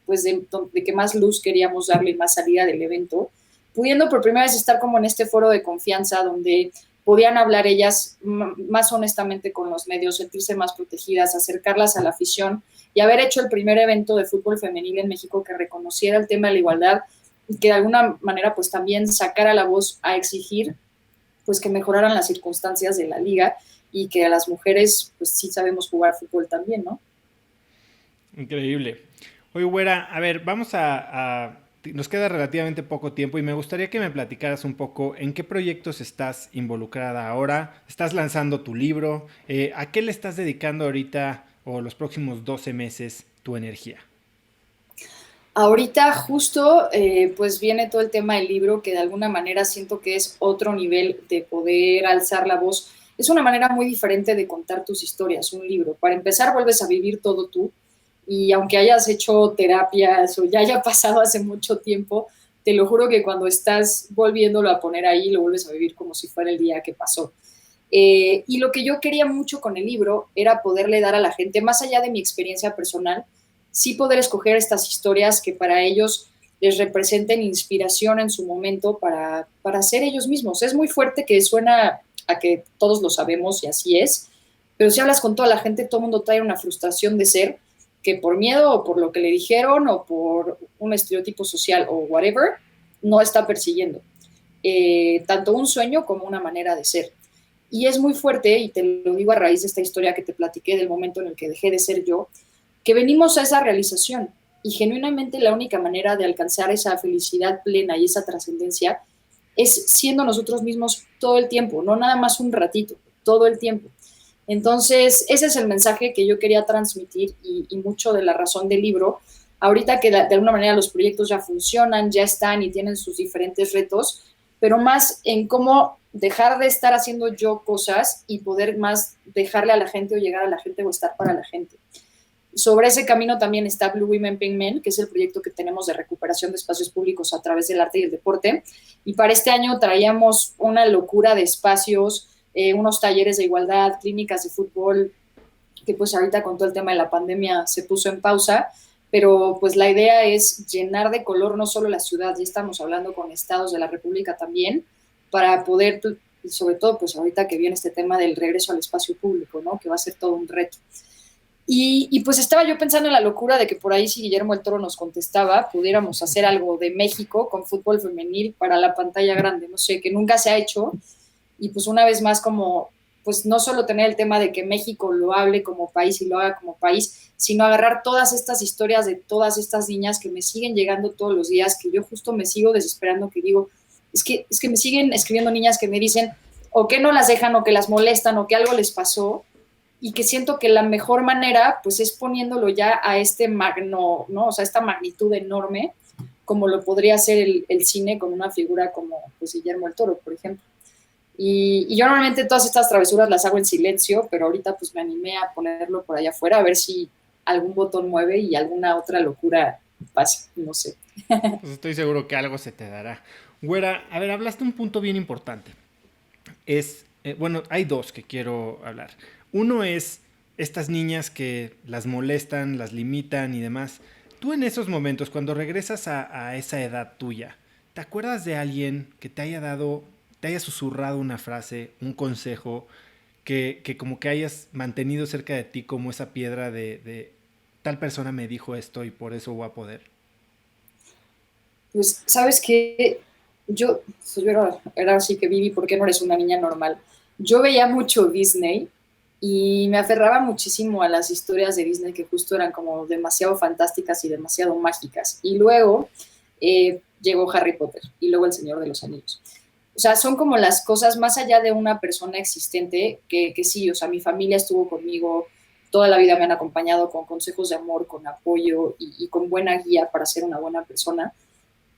pues, de que más luz queríamos darle, más salida del evento, pudiendo por primera vez estar como en este foro de confianza donde podían hablar ellas más honestamente con los medios, sentirse más protegidas, acercarlas a la afición y haber hecho el primer evento de fútbol femenil en México que reconociera el tema de la igualdad y que de alguna manera pues también sacara la voz a exigir pues que mejoraran las circunstancias de la liga y que a las mujeres pues sí sabemos jugar fútbol también, ¿no? Increíble. Oye, güera, a ver, nos queda relativamente poco tiempo y me gustaría que me platicaras un poco en qué proyectos estás involucrada ahora. ¿Estás lanzando tu libro? ¿A qué le estás dedicando ahorita o los próximos 12 meses tu energía? Ahorita justo pues viene todo el tema del libro que de alguna manera siento que es otro nivel de poder alzar la voz. Es una manera muy diferente de contar tus historias, un libro. Para empezar, vuelves a vivir todo tú y aunque hayas hecho terapias o ya haya pasado hace mucho tiempo, te lo juro que cuando estás volviéndolo a poner ahí, lo vuelves a vivir como si fuera el día que pasó. Y lo que yo quería mucho con el libro era poderle dar a la gente, más allá de mi experiencia personal, sí poder escoger estas historias que para ellos les representen inspiración en su momento para ser ellos mismos. Es muy fuerte que suena a que todos lo sabemos y así es, pero si hablas con toda la gente, todo el mundo trae una frustración de ser que por miedo o por lo que le dijeron o por un estereotipo social o whatever, no está persiguiendo. Tanto un sueño como una manera de ser. Y es muy fuerte, y te lo digo a raíz de esta historia que te platiqué del momento en el que dejé de ser yo, que venimos a esa realización. Y genuinamente la única manera de alcanzar esa felicidad plena y esa trascendencia es siendo nosotros mismos todo el tiempo, no nada más un ratito, todo el tiempo. Entonces, ese es el mensaje que yo quería transmitir y mucho de la razón del libro. Ahorita que de alguna manera los proyectos ya funcionan, ya están y tienen sus diferentes retos, pero más en cómo dejar de estar haciendo yo cosas y poder más dejarle a la gente o llegar a la gente o estar para la gente. Sobre ese camino también está Blue Women Pink Men, que es el proyecto que tenemos de recuperación de espacios públicos a través del arte y el deporte. Y para este año traíamos una locura de espacios, unos talleres de igualdad, clínicas de fútbol, que pues ahorita con todo el tema de la pandemia se puso en pausa, pero pues la idea es llenar de color no solo la ciudad, ya estamos hablando con estados de la República también, para poder, y sobre todo pues ahorita que viene este tema del regreso al espacio público, ¿no? Que va a ser todo un reto. Pues estaba yo pensando en la locura de que por ahí si Guillermo el Toro nos contestaba, pudiéramos hacer algo de México con fútbol femenil para la pantalla grande, no sé, que nunca se ha hecho. Y pues una vez más como, pues no solo tener el tema de que México lo hable como país y lo haga como país, sino agarrar todas estas historias de todas estas niñas que me siguen llegando todos los días, que yo justo me sigo desesperando, que digo, es que me siguen escribiendo niñas que me dicen o que no las dejan o que las molestan o que algo les pasó y que siento que la mejor manera pues es poniéndolo ya a este magno, ¿no? O sea, esta magnitud enorme como lo podría hacer el cine con una figura como pues, Guillermo el Toro, por ejemplo. Y yo normalmente todas estas travesuras las hago en silencio, pero ahorita pues me animé a ponerlo por allá afuera a ver si algún botón mueve y alguna otra locura pasa, no sé. Pues estoy seguro que algo se te dará. Güera, a ver, hablaste un punto bien importante. Bueno, hay dos que quiero hablar. Uno es estas niñas que las molestan, las limitan y demás. Tú en esos momentos, cuando regresas a esa edad tuya, ¿te acuerdas de alguien que te haya susurrado una frase, un consejo, que como que hayas mantenido cerca de ti como esa piedra de tal persona me dijo esto y por eso voy a poder? Pues, ¿sabes qué? Yo era así que Vivi, ¿por qué no eres una niña normal? Yo veía mucho Disney y me aferraba muchísimo a las historias de Disney que justo eran como demasiado fantásticas y demasiado mágicas. Y luego llegó Harry Potter y luego El Señor de los Anillos. O sea, son como las cosas más allá de una persona existente que sí, o sea, mi familia estuvo conmigo, toda la vida me han acompañado con consejos de amor, con apoyo y con buena guía para ser una buena persona.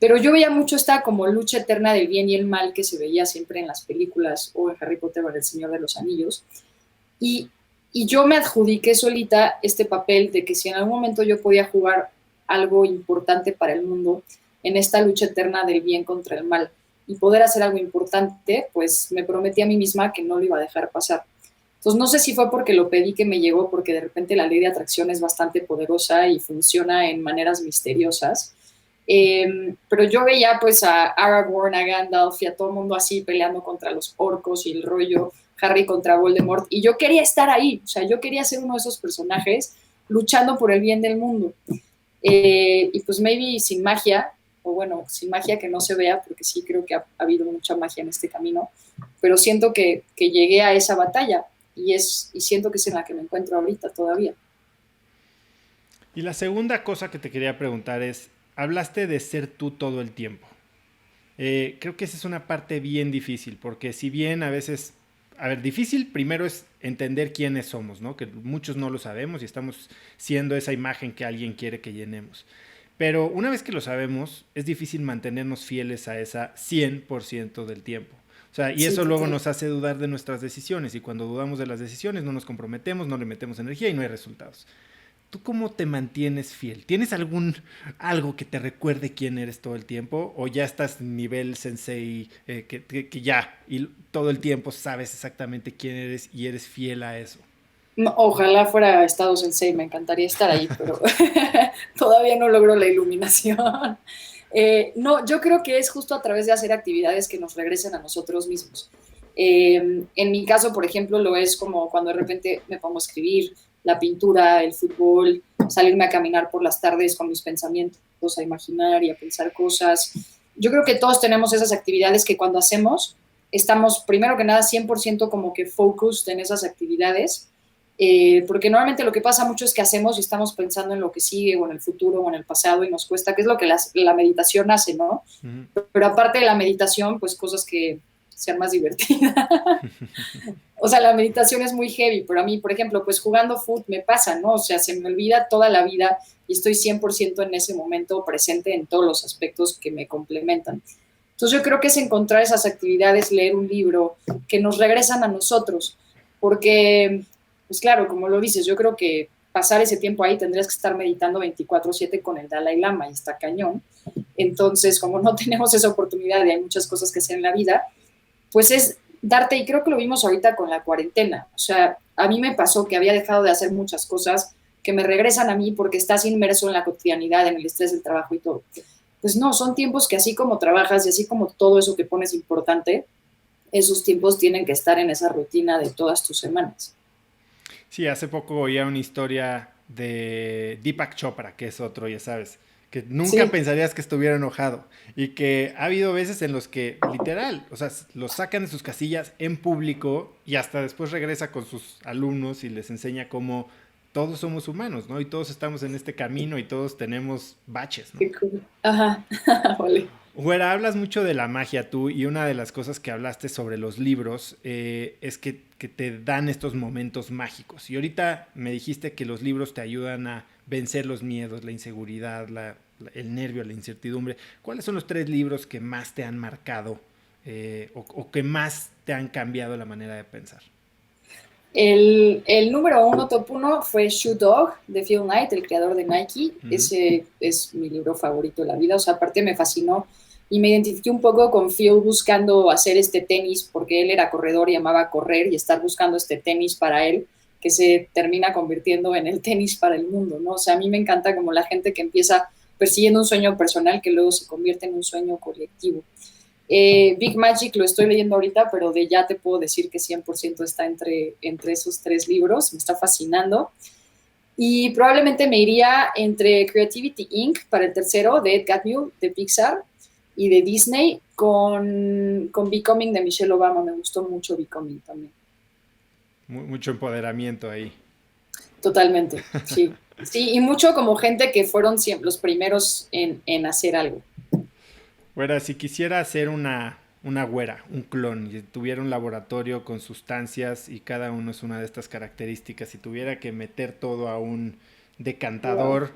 Pero yo veía mucho esta como lucha eterna del bien y el mal que se veía siempre en las películas o en Harry Potter o en El Señor de los Anillos. Y, y yo me adjudiqué solita este papel de que si en algún momento yo podía jugar algo importante para el mundo en esta lucha eterna del bien contra el mal y poder hacer algo importante, pues me prometí a mí misma que no lo iba a dejar pasar. Entonces no sé si fue porque lo pedí que me llegó, porque de repente la ley de atracción es bastante poderosa y funciona en maneras misteriosas. Pero yo veía pues a Aragorn, a Gandalf y a todo el mundo así peleando contra los orcos y el rollo, Harry contra Voldemort, y yo quería estar ahí, o sea, yo quería ser uno de esos personajes luchando por el bien del mundo. Y pues maybe sin magia, o bueno, sin magia que no se vea, porque sí creo que ha habido mucha magia en este camino, pero siento que llegué a esa batalla y siento que es en la que me encuentro ahorita todavía. Y la segunda cosa que te quería preguntar es, hablaste de ser tú todo el tiempo. Creo que esa es una parte bien difícil, porque si bien a veces, a ver, difícil primero es entender quiénes somos, ¿no? Que muchos no lo sabemos y estamos siendo esa imagen que alguien quiere que llenemos. Pero una vez que lo sabemos, es difícil mantenernos fieles a esa 100% del tiempo. O sea, y Sí, eso luego total. nos hace dudar de nuestras decisiones y cuando dudamos de las decisiones no nos comprometemos, no le metemos energía y no hay resultados. ¿Tú cómo te mantienes fiel? ¿Tienes algo que te recuerde quién eres todo el tiempo? ¿O ya estás nivel sensei que ya y todo el tiempo sabes exactamente quién eres y eres fiel a eso? No, ojalá fuera Estado Sensei, me encantaría estar ahí, pero todavía no logro la iluminación. No, yo creo que es justo a través de hacer actividades que nos regresen a nosotros mismos. En mi caso, por ejemplo, lo es como cuando de repente me pongo a escribir, la pintura, el fútbol, salirme a caminar por las tardes con mis pensamientos, a imaginar y a pensar cosas. Yo creo que todos tenemos esas actividades que cuando hacemos, estamos primero que nada 100% como que focused en esas actividades, porque normalmente lo que pasa mucho es que hacemos y estamos pensando en lo que sigue o en el futuro o en el pasado y nos cuesta, que es lo que la meditación hace, ¿no? Ujú. Pero aparte de la meditación, pues cosas que sean más divertidas. O sea, la meditación es muy heavy, pero a mí, por ejemplo, pues jugando foot me pasa, ¿no? O sea, se me olvida toda la vida y estoy 100% en ese momento presente en todos los aspectos que me complementan. Entonces yo creo que es encontrar esas actividades, leer un libro, que nos regresan a nosotros, porque, pues claro, como lo dices, yo creo que pasar ese tiempo ahí tendrías que estar meditando 24/7 con el Dalai Lama y está cañón. Entonces, como no tenemos esa oportunidad y hay muchas cosas que hacer en la vida, pues es darte, y creo que lo vimos ahorita con la cuarentena, o sea, a mí me pasó que había dejado de hacer muchas cosas que me regresan a mí porque estás inmerso en la cotidianidad, en el estrés del trabajo y todo. Pues no, son tiempos que así como trabajas y así como todo eso que pones importante, esos tiempos tienen que estar en esa rutina de todas tus semanas. Sí, hace poco oía una historia de Deepak Chopra, que es otro, ya sabes, que nunca Sí, pensarías que estuviera enojado y que ha habido veces en los que literal, o sea, lo sacan de sus casillas en público y hasta después regresa con sus alumnos y les enseña cómo todos somos humanos, ¿no? Y todos estamos en este camino y todos tenemos baches, ¿no? qué cool. Ajá, vale. Güera, hablas mucho de la magia tú y una de las cosas que hablaste sobre los libros es que te dan estos momentos mágicos. Y ahorita me dijiste que los libros te ayudan a vencer los miedos, la inseguridad, el nervio, la incertidumbre. ¿Cuáles son los tres libros que más te han marcado o que más te han cambiado la manera de pensar? El número uno, top uno, fue Shoe Dog de Phil Knight, el creador de Nike. Ujú. Ese es mi libro favorito de la vida. O sea, aparte me fascinó y me identifiqué un poco con Phil buscando hacer este tenis porque él era corredor y amaba correr y estar buscando este tenis para él que se termina convirtiendo en el tenis para el mundo, ¿no? O sea, a mí me encanta como la gente que empieza persiguiendo un sueño personal que luego se convierte en un sueño colectivo. Big Magic lo estoy leyendo ahorita, pero de ya te puedo decir que 100% está entre esos tres libros, me está fascinando. Y probablemente me iría entre Creativity Inc. para el tercero, de Ed Catmull, de Pixar, y de Disney, con Becoming de Michelle Obama. Me gustó mucho Becoming también. Mucho empoderamiento ahí. Totalmente, sí. Sí, y mucho como gente que fueron siempre los primeros en hacer algo. Güera, si quisiera hacer una güera, un clon, y tuviera un laboratorio con sustancias y cada uno es una de estas características y tuviera que meter todo a un decantador, wow,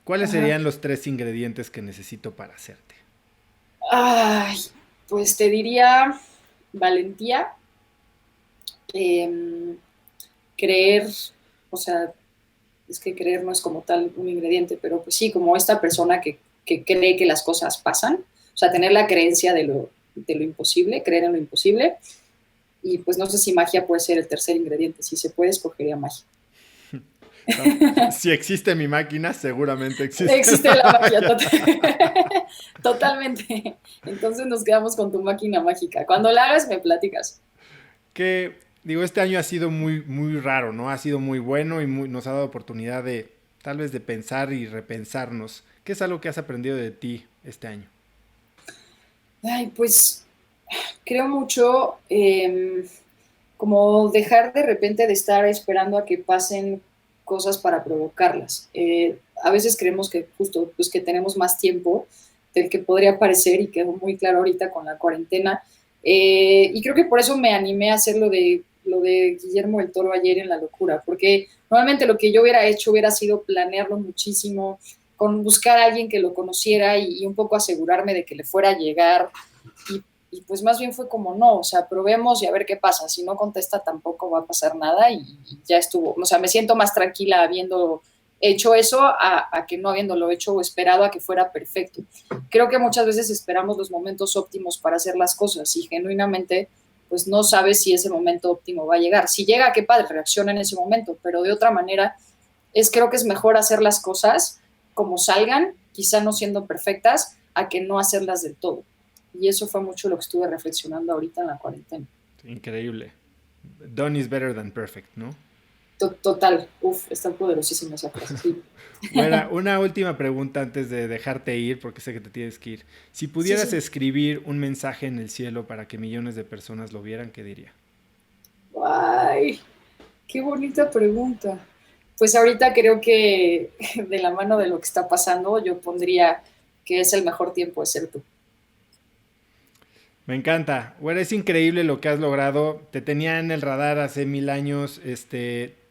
¿cuáles serían los 3 ingredientes que necesito para hacerte? Ay, pues te diría valentía, creer, o sea, es que creer no es como tal un ingrediente, pero pues sí, como esta persona que cree que las cosas pasan, o sea, tener la creencia de lo imposible, creer en lo imposible, y pues no sé si magia puede ser el tercer ingrediente, si se puede, escogería magia. No, si existe mi máquina, seguramente existe. Existe la magia, totalmente. Entonces nos quedamos con tu máquina mágica. Cuando la hagas, me platicas. Que, digo, este año ha sido muy, muy raro, ¿no? Ha sido muy bueno y nos ha dado oportunidad de, tal vez, de pensar y repensarnos. ¿Qué es algo que has aprendido de ti este año? Ay, pues, creo mucho como dejar de repente de estar esperando a que pasen cosas para provocarlas. A veces creemos que justo pues que tenemos más tiempo del que podría parecer y quedó muy claro ahorita con la cuarentena. Y creo que por eso me animé a hacer lo de Guillermo del Toro ayer en La Locura, porque normalmente lo que yo hubiera hecho hubiera sido planearlo muchísimo, con buscar a alguien que lo conociera y un poco asegurarme de que le fuera a llegar y pues más bien fue como no, o sea, probemos y a ver qué pasa, si no contesta tampoco va a pasar nada y ya estuvo, o sea, me siento más tranquila habiendo hecho eso a que no habiéndolo hecho o esperado a que fuera perfecto. Creo que muchas veces esperamos los momentos óptimos para hacer las cosas y genuinamente pues no sabes si ese momento óptimo va a llegar. Si llega, qué padre, reacciona en ese momento, pero de otra manera creo que es mejor hacer las cosas como salgan, quizá no siendo perfectas, a que no hacerlas del todo. Y eso fue mucho lo que estuve reflexionando ahorita en la cuarentena. Increíble. Done is better than perfect, ¿no? Total. Está poderosísima esa frase. Sí. Bueno, una última pregunta antes de dejarte ir, porque sé que te tienes que ir. Si pudieras escribir un mensaje en el cielo para que millones de personas lo vieran, ¿qué diría? ¡Ay! ¡Qué bonita pregunta! Pues ahorita creo que de la mano de lo que está pasando, yo pondría que es el mejor tiempo de ser tú. Me encanta. Bueno, es increíble lo que has logrado. Te tenía en el radar hace 1000 años.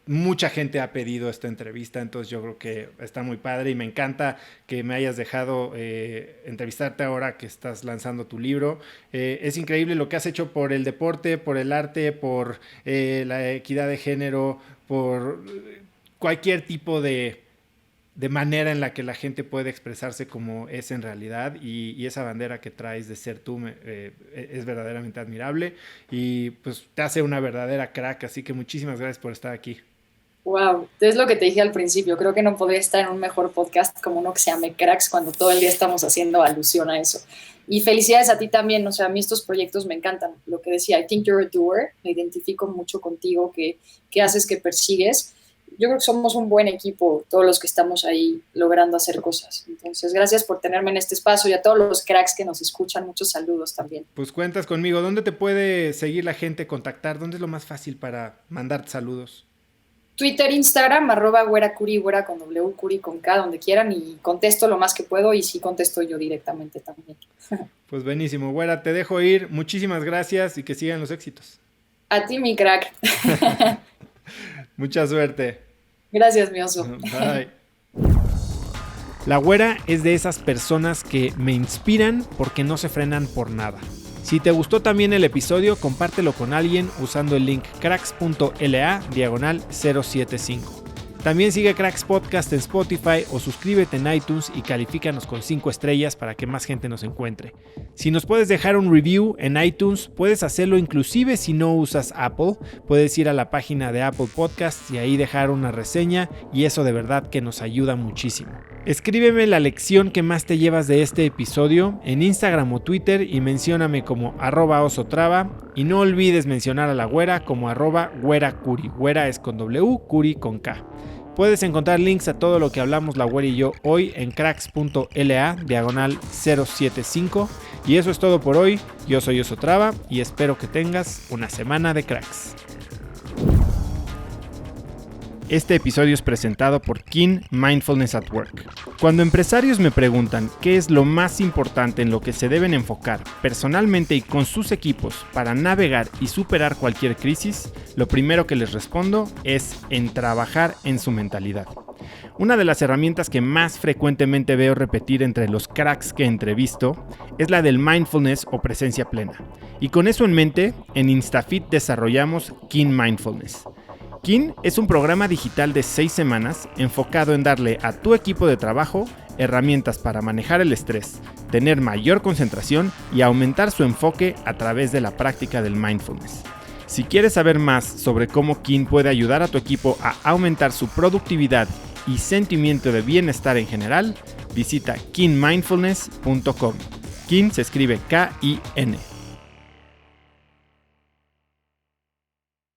Mucha gente ha pedido esta entrevista, entonces yo creo que está muy padre y me encanta que me hayas dejado entrevistarte ahora que estás lanzando tu libro. Es increíble lo que has hecho por el deporte, por el arte, por la equidad de género, por cualquier tipo de manera en la que la gente puede expresarse como es en realidad y esa bandera que traes de ser tú es verdaderamente admirable y pues te hace una verdadera crack, así que muchísimas gracias por estar aquí. Wow, es lo que te dije al principio, creo que no podría estar en un mejor podcast como uno que se llame Cracks cuando todo el día estamos haciendo alusión a eso. Y felicidades a ti también, o sea, a mí estos proyectos me encantan, lo que decía, I think you're a doer, me identifico mucho contigo, que haces, que persigues. Yo creo que somos un buen equipo, todos los que estamos ahí logrando hacer cosas. Entonces, gracias por tenerme en este espacio y a todos los cracks que nos escuchan, muchos saludos también. Pues cuentas conmigo. ¿Dónde te puede seguir la gente, contactar? ¿Dónde es lo más fácil para mandarte saludos? Twitter, Instagram, @güeracuri, güera con W, curi con K, donde quieran y contesto lo más que puedo y sí contesto yo directamente también. Pues buenísimo, güera, te dejo ir. Muchísimas gracias y que sigan los éxitos. A ti, mi crack. Mucha suerte. Gracias, mi oso. Bye. La güera es de esas personas que me inspiran porque no se frenan por nada. Si te gustó también el episodio, compártelo con alguien usando el link cracks.la/075. También sigue Cracks Podcast en Spotify o suscríbete en iTunes y califícanos con 5 estrellas para que más gente nos encuentre. Si nos puedes dejar un review en iTunes, puedes hacerlo inclusive si no usas Apple. Puedes ir a la página de Apple Podcasts y ahí dejar una reseña y eso de verdad que nos ayuda muchísimo. Escríbeme la lección que más te llevas de este episodio en Instagram o Twitter y mencióname como @osotrava y no olvides mencionar a la güera como @güeracuri. Güera es con W, curi con K. Puedes encontrar links a todo lo que hablamos la güera y yo hoy en cracks.la/075. Y eso es todo por hoy. Yo soy Oso Trava y espero que tengas una semana de cracks. Este episodio es presentado por Keen Mindfulness at Work. Cuando empresarios me preguntan qué es lo más importante en lo que se deben enfocar personalmente y con sus equipos para navegar y superar cualquier crisis, lo primero que les respondo es en trabajar en su mentalidad. Una de las herramientas que más frecuentemente veo repetir entre los cracks que entrevisto es la del mindfulness o presencia plena. Y con eso en mente, en InstaFit desarrollamos Keen Mindfulness. Keen es un programa digital de 6 semanas enfocado en darle a tu equipo de trabajo herramientas para manejar el estrés, tener mayor concentración y aumentar su enfoque a través de la práctica del mindfulness. Si quieres saber más sobre cómo Keen puede ayudar a tu equipo a aumentar su productividad y sentimiento de bienestar en general, visita keenmindfulness.com. Keen se escribe K-I-N.